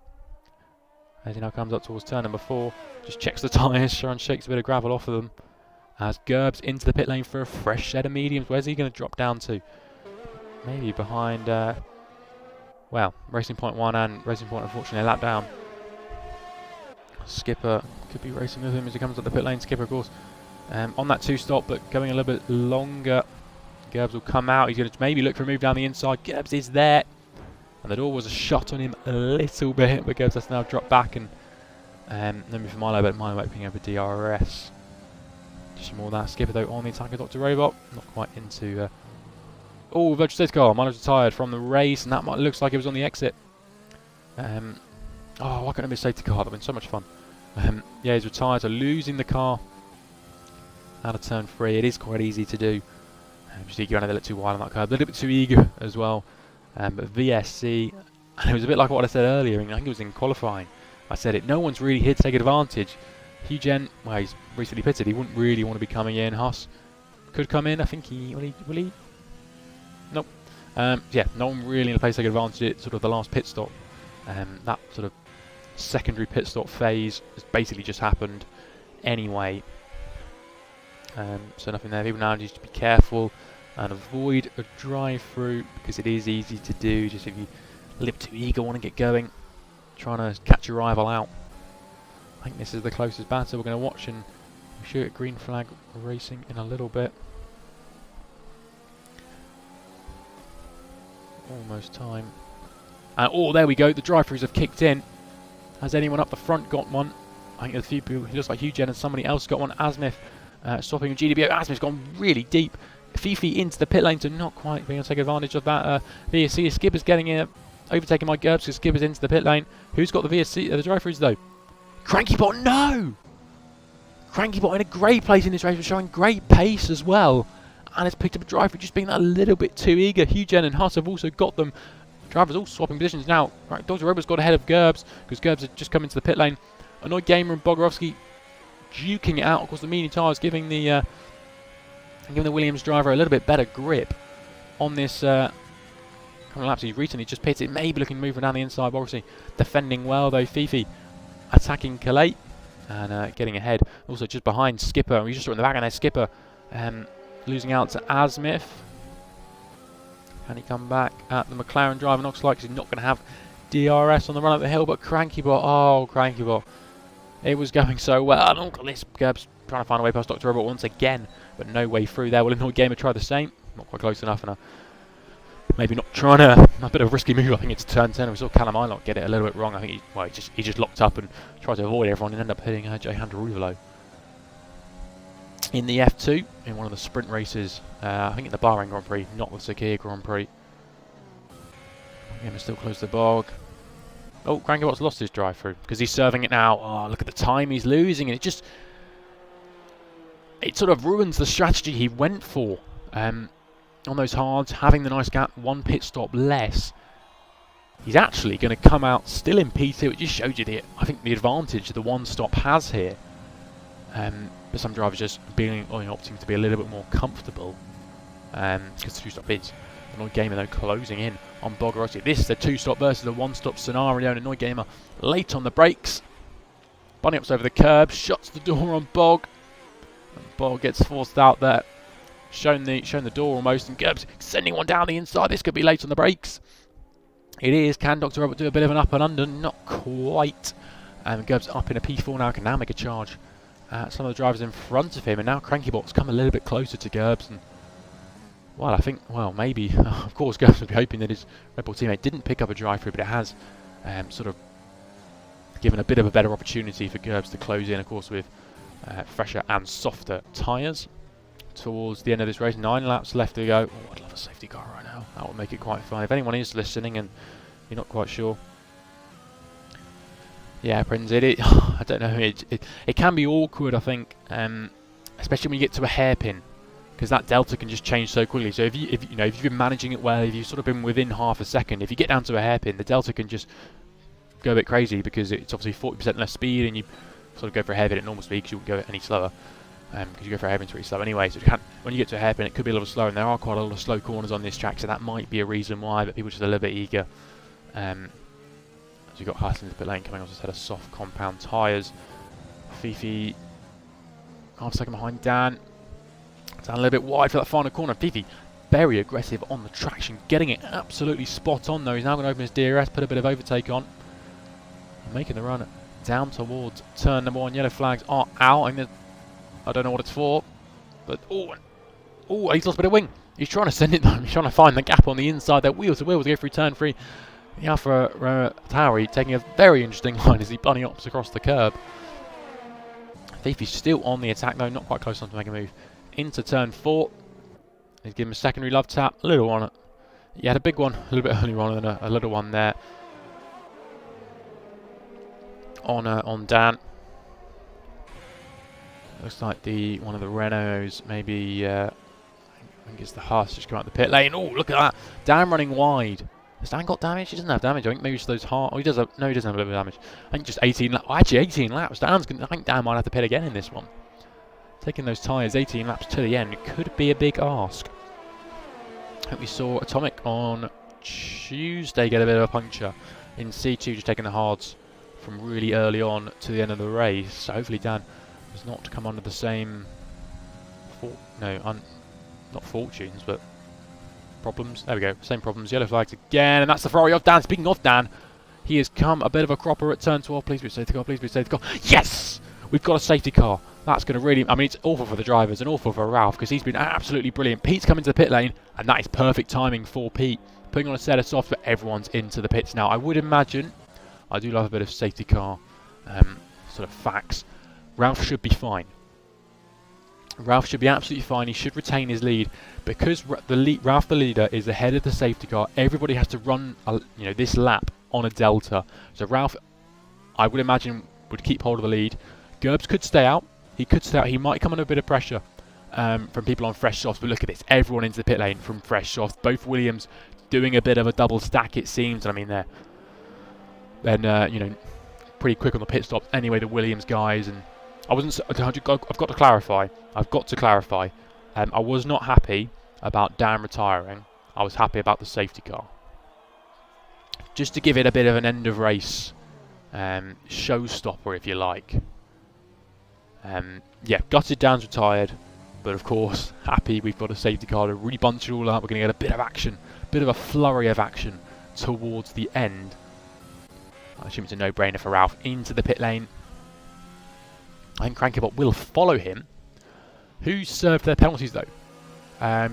As he now comes up towards turn number 4, just checks the tyres, Sharon shakes a bit of gravel off of them. As Gerbs into the pit lane for a fresh set of mediums. Where's he going to drop down to? Maybe behind, well, Racing Point 1 and Racing Point, unfortunately, a lap down. Skipper could be racing with him as he comes up the pit lane. Skipper, of course, on that 2-stop, but going a little bit longer. Gerbs will come out. He's going to maybe look for a move down the inside. Gerbs is there. And the door was a shot on him a little bit, but Gerbs has now dropped back, and then for Milo, but Milo opening over DRS. Just more of that. Skipper, though, on the attack of Dr. Robot. Not quite into... oh, virtual safety car. Milo's retired from the race, and that looks like it was on the exit. Oh, why couldn't I miss safety car? That would have been so much fun. Yeah, he's retired, so losing the car out of turn 3. It is quite easy to do. Just going a little too wide on that curve. A little bit too eager as well. But VSC, and it was a bit like what I said earlier. I think it was in qualifying. I said it, no one's really here to take advantage. Hugen, well, he's recently pitted. He wouldn't really want to be coming in. Haas could come in. I think will he? Nope. Yeah, no one really in a place to take advantage of it. Sort of the last pit stop. That sort of secondary pit stop phase has basically just happened anyway. So nothing there. People now need to be careful and avoid a drive-through because it is easy to do. Just if you a little too eager, want to get going, trying to catch your rival out. I think this is the closest batter we're going to watch, and we shoot at green flag racing in a little bit. Almost time. Oh, there we go. The drive-throughs have kicked in. Has anyone up the front got one? I think there's a few people. It looks like Hugen and somebody else got one. Asmith stopping with GDBO. Asmith's gone really deep. Fifi into the pit lane to not quite being able to take advantage of that. VSC Skipper's getting in, overtaking my Gerbs because Skipper's into the pit lane. Who's got the VSC? The drive-throughs though? Crankybot, no! Crankybot in a great place in this race, showing great pace as well. And has picked up a drive-through, just being a little bit too eager. Hugen and Huss have also got them. Drivers all swapping positions now. Right, Dr. Robert's got ahead of Gerbs because Gerbs had just come into the pit lane. Annoyed Gamer and Bogorovsky duking it out. Of course, the medium tyres giving the Williams driver a little bit better grip on this couple of laps. He recently just pitted, maybe looking moving down the inside. Bogorovsky defending well though. Fifi attacking Calais and getting ahead. Also just behind Skipper. We just saw in the back, and there's Skipper losing out to Asmith. Can he come back at the McLaren driver? Looks like he's not going to have DRS on the run up the hill, but Crankybot, oh Crankybot, it was going so well. And look at this, Gerbs trying to find a way past Dr. Robot once again, but no way through there. Well, Annoyed Gamer tried the same, not quite close enough, and maybe not trying to, a bit of a risky move. I think it's turn 10. We saw Callum Ilott get it a little bit wrong. I think he just locked up and tried to avoid everyone and ended up hitting Jehan Deruvalo. In the F2, in one of the sprint races, I think in the Bahrain Grand Prix, not the Sakhir Grand Prix. Gamer still close to the bog. Oh, Crankybot's lost his drive through because he's serving it now. Oh, look at the time he's losing, and it sort of ruins the strategy he went for on those hards, having the nice gap, one pit stop less. He's actually going to come out still in P2. It just shows you I think the advantage the one stop has here. But some drivers just opting to be a little bit more comfortable because the two-stop is. Annoyed Gamer though closing in on Bogorovsky. This is the two-stop versus the one-stop scenario, and Annoyed Gamer late on the brakes. Bunny ups over the curb, shuts the door on Bog. And Bog gets forced out there. Shown the door almost, and Gerbs sending one down the inside. This could be late on the brakes. It is. Can Dr. Robert do a bit of an up and under? Not quite. And Gerbs up in a P4 now, can now make a charge. Some of the drivers in front of him, and now Crankybot's come a little bit closer to Gerbs. And well, I think, maybe, of course, Gerbs would be hoping that his Red Bull teammate didn't pick up a drive-through, but it has sort of given a bit of a better opportunity for Gerbs to close in, of course, with fresher and softer tyres. Towards the end of this race, 9 laps left to go. Oh, I'd love a safety car right now. That would make it quite fun. If anyone is listening and you're not quite sure. Yeah, Prince, I don't know. It can be awkward, I think, especially when you get to a hairpin, because that delta can just change so quickly. So if you've been managing it well, if you've sort of been within half a second, if you get down to a hairpin, the delta can just go a bit crazy because it's obviously 40% less speed, and you sort of go for a hairpin at normal speed because you wouldn't go any slower. Because you go for a hairpin, it's really slow anyway. So when you get to a hairpin, it could be a little slower, and there are quite a lot of slow corners on this track, so that might be a reason why. But people are just a little bit eager. As you've got Haas into the pit lane coming off a set of soft compound tyres. Fifi half a second behind Dan. Dan a little bit wide for that final corner. Fifi very aggressive on the traction, getting it absolutely spot on though. He's now going to open his DRS, put a bit of overtake on, and making the run down towards turn number 1. Yellow flags are out. I don't know what it's for, but he's lost a bit of wing. He's trying to send it though. He's trying to find the gap on the inside there, wheel to wheel to go through turn 3. The Alpha Tauri taking a very interesting line as he bunny hops across the curb. Fifi's still on the attack though, not quite close enough to make a move into turn 4. He's given him a secondary love tap, a little one. He had a big one a little bit earlier on, and a little one there on Dan. Looks like one of the Renaults, maybe I think it's the Haas, just come out the pit lane. Oh, look at that! Dan running wide. Has Dan got damage? He doesn't have damage. I think maybe it's those hard... Oh, he does have... No, he doesn't have a little bit of damage. I think just 18 laps. Well, actually, 18 laps. I think Dan might have to pit again in this one. Taking those tyres 18 laps to the end could be a big ask. I think we saw Atomic on Tuesday get a bit of a puncture in C2, just taking the hards from really early on to the end of the race. So hopefully Dan does not come under the same... not fortunes, but... problems. There we go. Same problems. Yellow flags again, and that's the Ferrari of Dan. Speaking of Dan, he has come a bit of a cropper at turn 12. Please be safety car. Please be safety car. Yes! We've got a safety car. That's going to really... I mean, it's awful for the drivers and awful for Ralph because he's been absolutely brilliant. Pete's coming to the pit lane, and that is perfect timing for Pete. Putting on a set of softs, but everyone's into the pits now. I would imagine... I do love a bit of safety car sort of facts. Ralph should be fine. Ralph should be absolutely fine. He should retain his lead because Ralph, the leader, is ahead of the safety car. Everybody has to run, this lap on a delta. So Ralph, I would imagine, would keep hold of the lead. Gerbs could stay out. He could stay out. He might come under a bit of pressure from people on fresh softs. But look at this. Everyone into the pit lane from fresh softs. Both Williams doing a bit of a double stack, it seems. And I mean, they're pretty quick on the pit stops. Anyway, the Williams guys and. I've got to clarify. I was not happy about Dan retiring. I was happy about the safety car. Just to give it a bit of an end of race showstopper, if you like. Yeah, gutted Dan's retired, but of course happy we've got a safety car to really bunch it all up. We're going to get a bit of action, a bit of a flurry of action towards the end. I assume it's a no-brainer for Ralph into the pit lane. I think Crankybot will follow him. Who served their penalties though?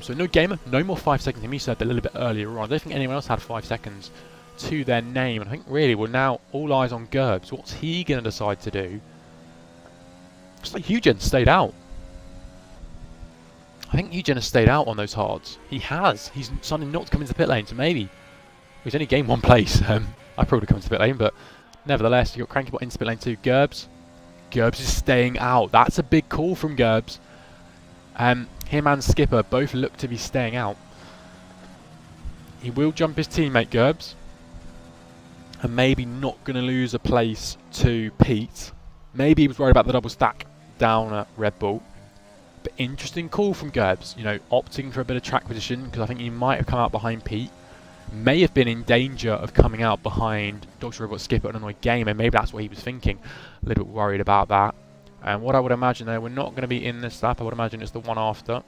So no gamer, no more 5 seconds. He served a little bit earlier on. I don't think anyone else had 5 seconds to their name. And I think really we're now all eyes on Gerbs. What's he going to decide to do? Looks like Eugen stayed out. I think Eugen has stayed out on those hards. He has. He's decided not to come into the pit lane, so maybe he's only gained one place. I probably come into the pit lane, but nevertheless, you've got Crankybot into pit lane 2. Gerbs is staying out. That's a big call from Gerbs. Him and Skipper both look to be staying out. He will jump his teammate Gerbs. And maybe not going to lose a place to Pete. Maybe he was worried about the double stack down at Red Bull. But interesting call from Gerbs. Opting for a bit of track position because I think he might have come out behind Pete. May have been in danger of coming out behind Dr. Robot, Skipper and Annoyed Gamer. Maybe that's what he was thinking. A little bit worried about that. And what I would imagine though, we're not going to be in this lap. I would imagine it's the one after.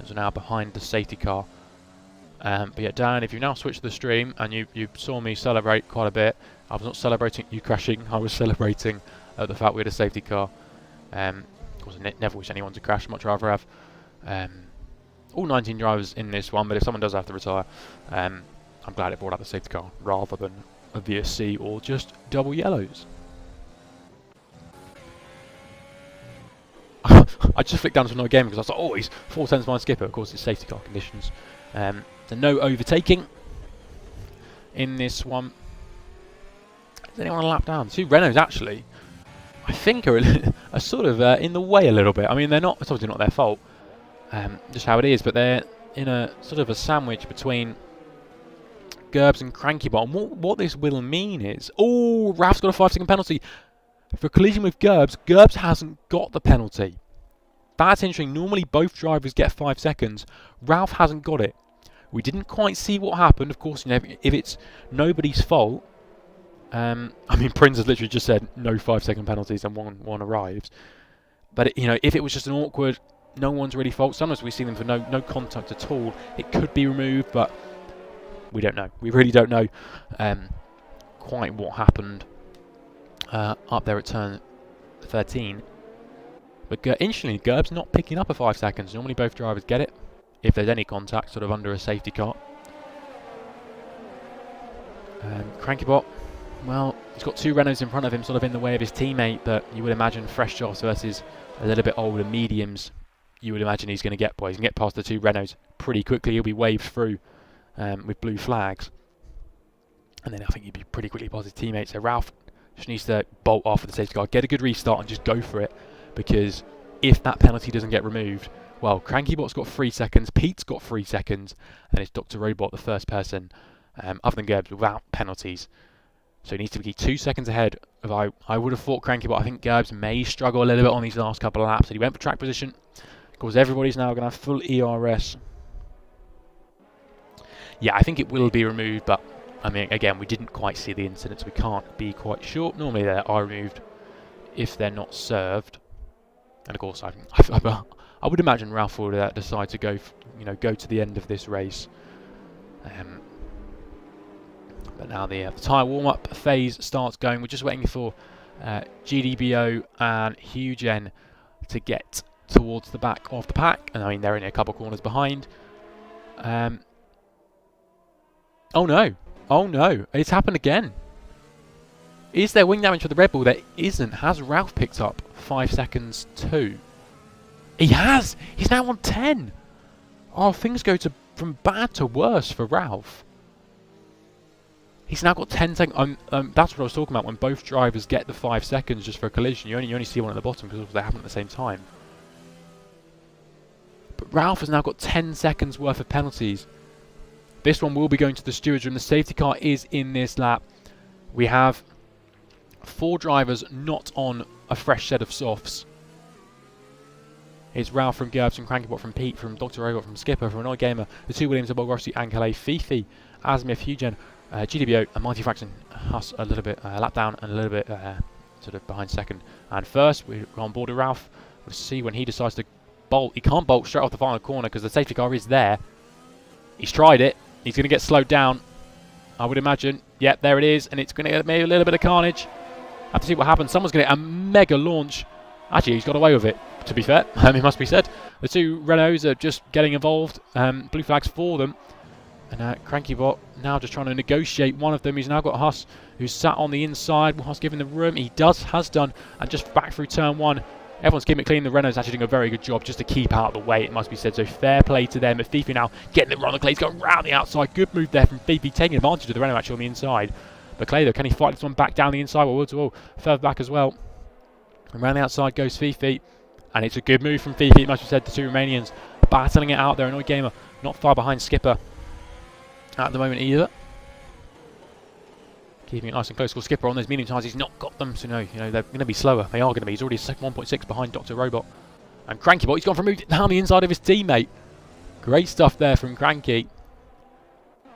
As we're now behind the safety car. But yeah, Dan, if you now switch to the stream and you saw me celebrate quite a bit. I was not celebrating you crashing. I was celebrating the fact we had a safety car. Of course, I never wish anyone to crash. Much rather have all 19 drivers in this one, but if someone does have to retire, I'm glad it brought out the safety car rather than a VSC or just double yellows. I just flicked down to another game because I was like, oh, he's 4 tenths behind Skipper. Of course, it's safety car conditions. So no overtaking in this one. Is anyone a lap down? 2 Renaults actually, I think are sort of in the way a little bit. I mean, they're not. It's obviously not their fault. Just how it is, but they're in a sort of a sandwich between Gerbs and Crankybot. And what this will mean is, oh, Ralph's got a 5-second penalty for collision with Gerbs. Gerbs hasn't got the penalty. That's interesting. Normally both drivers get 5 seconds. Ralph hasn't got it. We didn't quite see what happened. Of course, if it's nobody's fault. I mean, Prince has literally just said no 5-second penalties and one arrives. But if it was just an awkward, no one's really fault. Sometimes we see them for no contact at all. It could be removed, but we don't know. We really don't know quite what happened up there at turn 13. But interestingly, Gerb's not picking up a 5 seconds. Normally both drivers get it if there's any contact sort of under a safety car. Crankybot, well, he's got 2 Renaults in front of him sort of in the way of his teammate, but you would imagine fresh jobs versus a little bit older mediums. You would imagine he's going to get boys. He can get past the 2 Renaults pretty quickly. He'll be waved through with blue flags. And then I think he'd be pretty quickly past his teammates. So Ralph just needs to bolt off with the safety car, get a good restart and just go for it. Because if that penalty doesn't get removed, Well, Crankybot's got 3 seconds, Pete's got 3 seconds, and it's Dr. Robot, the first person, other than Gerbs, without penalties. So he needs to be 2 seconds ahead of I would have thought Crankybot. I think Gerbs may struggle a little bit on these last couple of laps. And he went for track position. Of course, everybody's now going to have full ERS. Yeah, I think it will be removed, but I mean, again, we didn't quite see the incident, so we can't be quite sure. Normally they are removed if they're not served. And of course, I would imagine Ralph will decide to go, go to the end of this race. But now the tyre warm-up phase starts going. We're just waiting for GDBO and Hugen to get towards the back of the pack. And I mean, they're only a couple corners behind. Oh no! Oh no! It's happened again. Is there wing damage for the Red Bull? There isn't. Has Ralph picked up 5 seconds too? He has! He's now on 10! Oh, things go from bad to worse for Ralph. He's now got 10 seconds. That's what I was talking about. When both drivers get the 5 seconds just for a collision, you only see one at the bottom because they happen at the same time. But Ralph has now got 10 seconds worth of penalties. This one will be going to the stewards room. The safety car is in this lap. We have 4 drivers not on a fresh set of softs. It's Ralph from Gerbs, from Crankybot, from Pete, from Dr. Robot, from Skipper, from Annoy Gamer, the 2 Williams, Bogorowski and Calais, Fifi, Asmith, Hugen, GDBO and Mighty Fraction, Huss a little bit lap down and a little bit sort of behind second and first. We're on board with Ralph. We'll see when he decides to bolt. He can't bolt straight off the final corner because the safety car is there. He's tried it. He's going to get slowed down, I would imagine. Yep, there it is, and it's going to get maybe a little bit of carnage. Have to see what happens. Someone's going to get a mega launch. Actually, he's got away with it, to be fair. It must be said. The 2 Renaults are just getting involved. Blue flags for them. And Crankybot now just trying to negotiate one of them. He's now got Huss, who's sat on the inside. Will Huss given the room? He has done. And just back through turn 1. Everyone's keeping it clean. The Renault's actually doing a very good job just to keep out of the way, it must be said. So fair play to them. But Fifi now getting the run on Clay. He's going round the outside. Good move there from Fifi, taking advantage of the Renault actually on the inside. But Clay, though, can he fight this one back down the inside? Well, wall to wall. Further back as well. And round the outside goes Fifi. And it's a good move from Fifi, it must be said. The 2 Romanians battling it out there. Annoy Gamer not far behind Skipper at the moment either. Keeping it nice and close. Well, Skipper on those medium tyres, he's not got them, so no, they're going to be slower. They are going to be. He's already 1.6 behind Dr. Robot. And Crankybot, he's gone for a move down the inside of his teammate. Great stuff there from Cranky.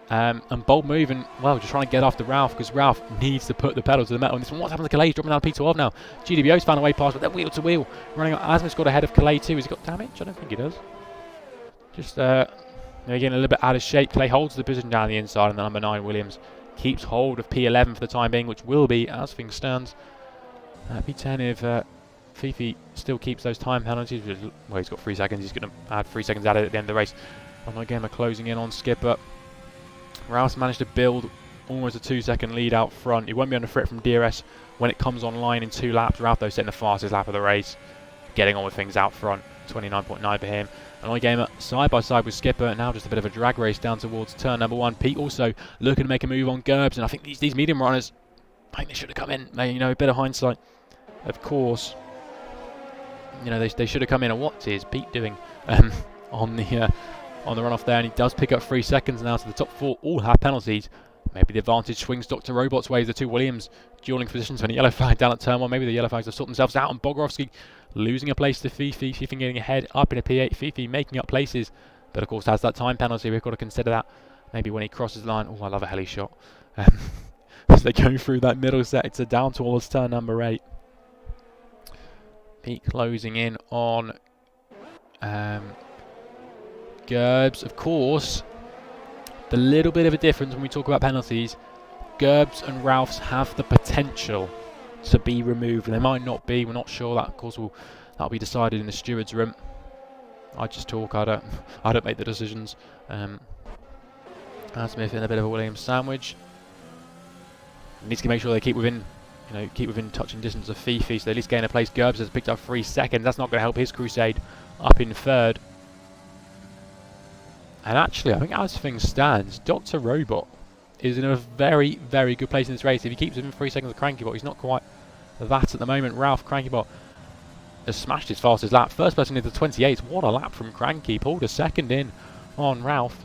And bold move, and well, just trying to get after Ralph because Ralph needs to put the pedal to the metal. And this one, what's happened to Calais? He's dropping down P12 now. GDBO's found a way past, but they're wheel to wheel. Running out. Asmith's got ahead of Calais too. Has he got damage? I don't think he does. Just getting a little bit out of shape. Clay holds the position down the inside, and the number 9 Williams keeps hold of P11 for the time being, which will be, as things stands, P10 if Fifi still keeps those time penalties. Well, he's got 3 seconds. He's going to add 3 seconds added at the end of the race. Annoy Gamer closing in on Skipper. Ralph's managed to build almost a 2-second lead out front. He won't be on the fret from DRS when it comes online in 2 laps. Ralph, though, setting the fastest lap of the race, getting on with things out front. 29.9 for him. Annoy Gamer side by side with Skipper. Now just a bit of a drag race down towards turn number 1. Pete also looking to make a move on Gerbs, and I think these medium runners, I think they should have come in. A bit of hindsight, of course. They should have come in. And what is Pete doing on the runoff there? And he does pick up 3 seconds now. So the top 4 all have penalties. Maybe the advantage swings Dr. Robot's way. The 2 Williams dueling positions for a yellow flag down at turn 1. Maybe the yellow flags have sorted themselves out. And Bogorowski losing a place to Fifi. Fifi getting ahead up in a P8. Fifi making up places. But of course has that time penalty. We've got to consider that. Maybe when he crosses the line. Oh, I love a heli shot. As they go through that middle sector down towards turn number 8. Pete closing in on Gerbs. Of course, the little bit of a difference when we talk about penalties, Gerbs and Ralph's have the potential to be removed, and they might not be. We're not sure. That, of course, that'll be decided in the stewards' room. I just talk. I don't make the decisions. Smith in a bit of a Williams sandwich. Needs to make sure they keep within touching distance of Fifi, so they at least gain a place. Gerbs has picked up 3 seconds. That's not going to help his crusade up in 3rd. And actually, I think as things stands, Dr. Robot is in a very, very good place in this race. If he keeps within 3 seconds of Crankybot, he's not quite that at the moment. Ralph, Crankybot, has smashed his fastest lap. First person into 28. What a lap from Cranky. Pulled a second in on Ralph.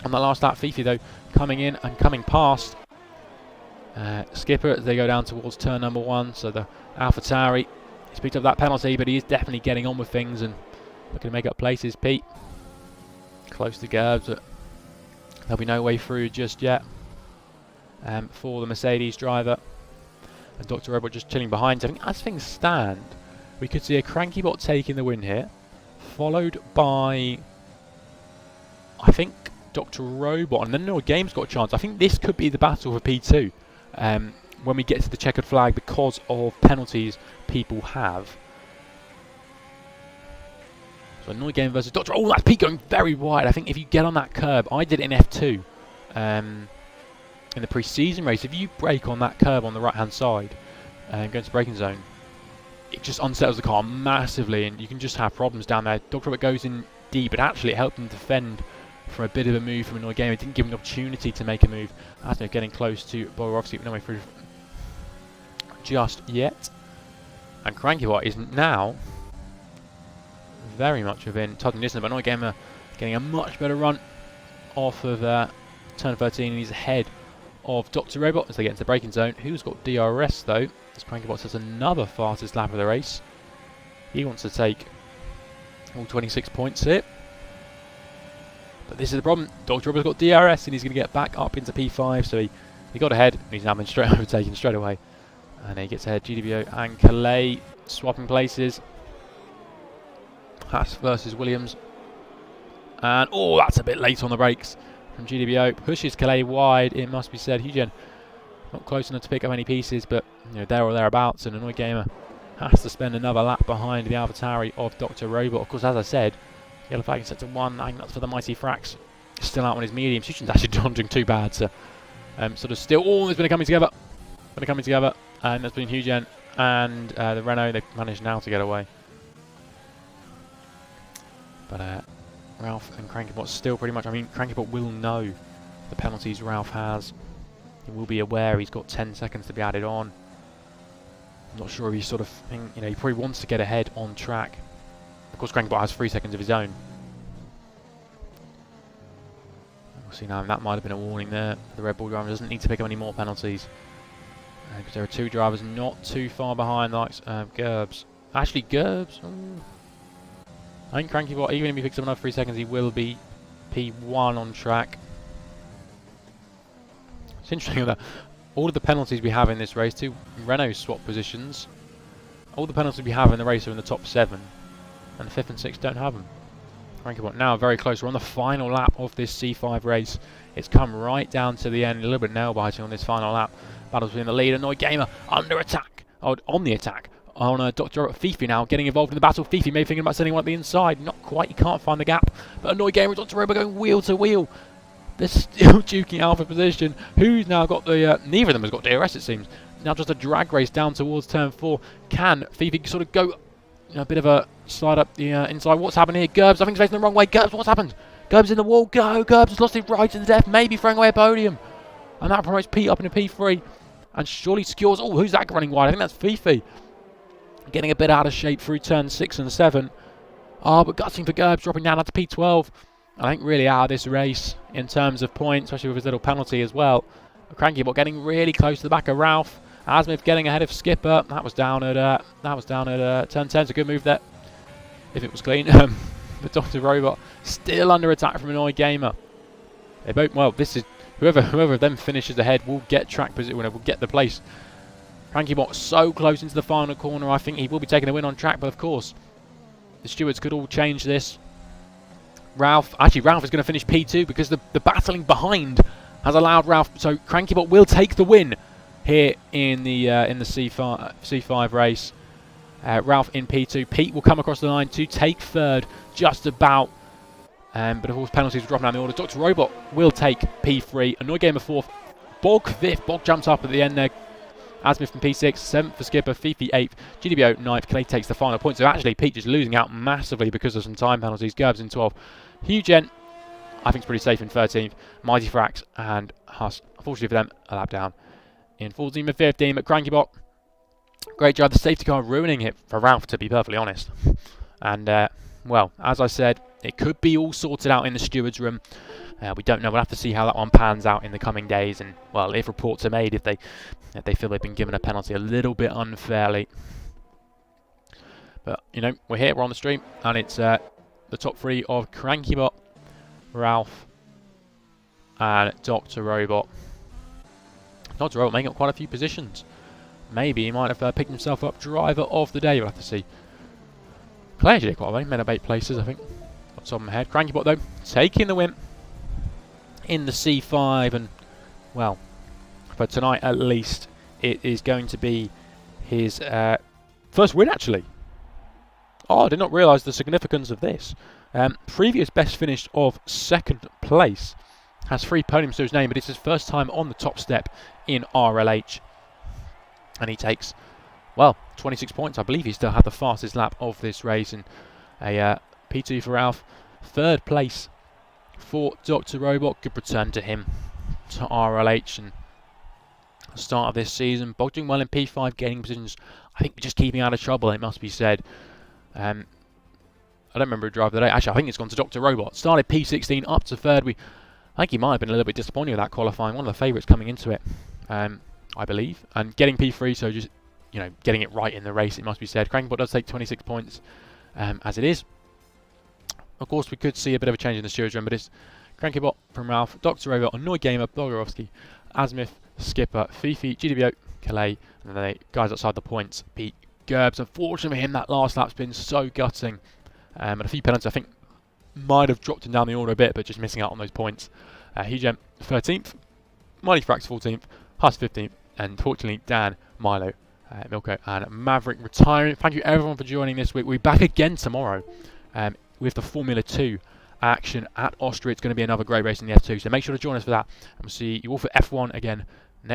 On that last lap, Fifi, though, coming in and coming past Skipper as they go down towards turn number 1. So the AlphaTauri, he's picked up that penalty, but he is definitely getting on with things and looking to make up places. Pete, close to Gerbs, but there'll be no way through just yet for the Mercedes driver. And Dr. Robot just chilling behind. So I think as things stand, we could see a Crankybot taking the win here, followed by, I think, Dr. Robot, and then No Game's got a chance. I think this could be the battle for P2 when we get to the checkered flag because of penalties people have. So No Game versus Dr. Oh, that's Pete going very wide. I think if you get on that curb, I did it in F2 in the pre-season race. If you brake on that curb on the right-hand side and go into the braking zone, it just unsettles the car massively, and you can just have problems down there. Dr. Robert goes in deep, but actually it helped him defend from a bit of a move from another game. It didn't give him an opportunity to make a move. Asno getting close to Borowski, but no way through just yet. And Crankybot is now very much within touching distance, but another gamer getting a much better run off of turn 13, and he's ahead of Dr. Robot as they get into the braking zone. Who's got DRS though? As Crankybot has another fastest lap of the race. He wants to take all 26 points here. But this is the problem. Dr. Robot's got DRS and he's going to get back up into P5. So he got ahead and he's now been straight overtaken straight away. And he gets ahead. GDBO and Calais swapping places. Haas versus Williams. And oh, that's a bit late on the brakes from GDBO. Pushes Calais wide, it must be said. Hugen not close enough to pick up any pieces, but you know, there or thereabouts. And Annoy Gamer has to spend another lap behind the AlphaTauri of Dr. Robot. Of course, as I said, Yellow flag set to 1. I think that's for the Mighty Frax. Still out on his medium. Hugen's actually not doing too bad. So sort of still all has been coming together. And that's been Hugen and the Renault. They've managed now to get away. But Ralph and Crankybot still pretty much. I mean, Crankybot will know the penalties Ralph has. He will be aware he's got 10 seconds to be added on. I'm not sure if he's sort of, you know, he probably wants to get ahead on track. Of course, Crankybot has 3 seconds of his own. We'll see now, and that might have been a warning there. The Red Bull driver doesn't need to pick up any more penalties. Because there are 2 drivers not too far behind, like Gerbs. Actually, Gerbs. Ooh. I think Crankybot, even if he picks up another 3 seconds, he will be P1 on track. It's interesting that all of the penalties we have in this race, 2 Renault swap positions, all the penalties we have in the race are in the top 7, and the 5th and 6th don't have them. Crankybot now very close. We're on the final lap of this C5 race. It's come right down to the end, a little bit nail-biting on this final lap. Battles between the lead and Annoy Gamer under attack, on the attack. On Dr. Fifi now getting involved in the battle. Fifi may be thinking about sending one at the inside. Not quite, he can't find the gap. But Annoy Gamer and Dr. Robot going wheel to wheel. They're still duking out for position. Who's now got the... neither of them has got DRS, it seems. Now just a drag race down towards turn 4. Can Fifi sort of go... You know, a bit of a slide up the inside. What's happened here? Gerbs, I think he's facing the wrong way. Gerbs, what's happened? Gerbs in the wall. Go! Gerbs has lost it right to the death. Maybe throwing away a podium. And that promotes Pete up into P3. And surely secures... Oh, who's that running wide? I think that's Fifi. Getting a bit out of shape through turn 6 and 7. Oh, but gutsing for Gerbs, dropping down to P12. I think really out of this race in terms of points, especially with his little penalty as well. Crankybot getting really close to the back of Ralph. Asmith getting ahead of Skipper. That was down at turn 10. It's a good move there, if it was clean. But Dr. Robot still under attack from Annoy Gamer. They both, well, this is whoever of them finishes ahead will get track position. Will get the place. Crankybot so close into the final corner. I think he will be taking the win on track, but of course the stewards could all change this. Ralph is going to finish P2 because the battling behind has allowed Ralph. So Crankybot will take the win here in the C5 race. Ralph in P2. Pete will come across the line to take third, just about. But of course penalties will drop down the order. Dr. Robot will take P3. Annoy Gamer 4th. Bog 5th. Bog jumps up at the end there. Asmith from P6, 7th for Skipper, Fifi 8th, GDBO 9th, Clay takes the final point. So actually Pete is losing out massively because of some time penalties. Gerbs in 12th. Hugen, I think, is pretty safe in 13th. Mighty Frax and Huss, unfortunately for them, a lap down in 14th and 15th. But Crankybot Great job, the safety car ruining it for Ralph, to be perfectly honest. And, well, as I said, it could be all sorted out in the stewards' room. We don't know. We'll have to see how that one pans out in the coming days. And, well, if reports are made, if they feel they've been given a penalty a little bit unfairly. But, you know, we're here, we're on the stream, and it's the top three of Crankybot, Ralph, and Dr. Robot. Dr. Robot making up quite a few positions. Maybe he might have picked himself up driver of the day. We'll have to see. Claire did quite well. Made up 8 places, I think. Got top of my head. Crankybot, though, taking the win in the C5. And, well, for tonight at least, it is going to be his first win, actually. Oh, I did not realise the significance of this. Previous best finish of 2nd place. Has 3 podiums to his name, but it's his first time on the top step in RLH. And he takes, well, 26 points. I believe he still had the fastest lap of this race. And a P2 for Ralph. 3rd place for Dr. Robot. Good return to him to RLH. And the start of this season, Bog doing well in P5, gaining positions. I think we're just keeping out of trouble, it must be said. I don't remember who drove the day. Actually, I think it's gone to Dr. Robot. Started P16 up to 3rd. I think he might have been a little bit disappointed with that qualifying. One of the favourites coming into it, I believe. And getting P3, so just, you know, getting it right in the race, it must be said. Crankybot does take 26 points, as it is. Of course, we could see a bit of a change in the stewards room, but it's Crankybot from Ralph, Dr. Robot, Annoy Gamer, Bogorovsky, Asmith, Skipper, Fifi, GDBO, Calais, and then the guys outside the points, Pete Gerbs. Unfortunately for him, that last lap's been so gutting. And a few penalties, I think, might have dropped him down the order a bit, but just missing out on those points. Hugem 13th, Mighty Frax 14th, Huss 15th, and unfortunately Dan, Milo, Milko, and Maverick retiring. Thank you everyone for joining this week. We'll be back again tomorrow with the Formula 2 action at Austria. It's going to be another great race in the F2, so make sure to join us for that. And we'll see you all for F1 again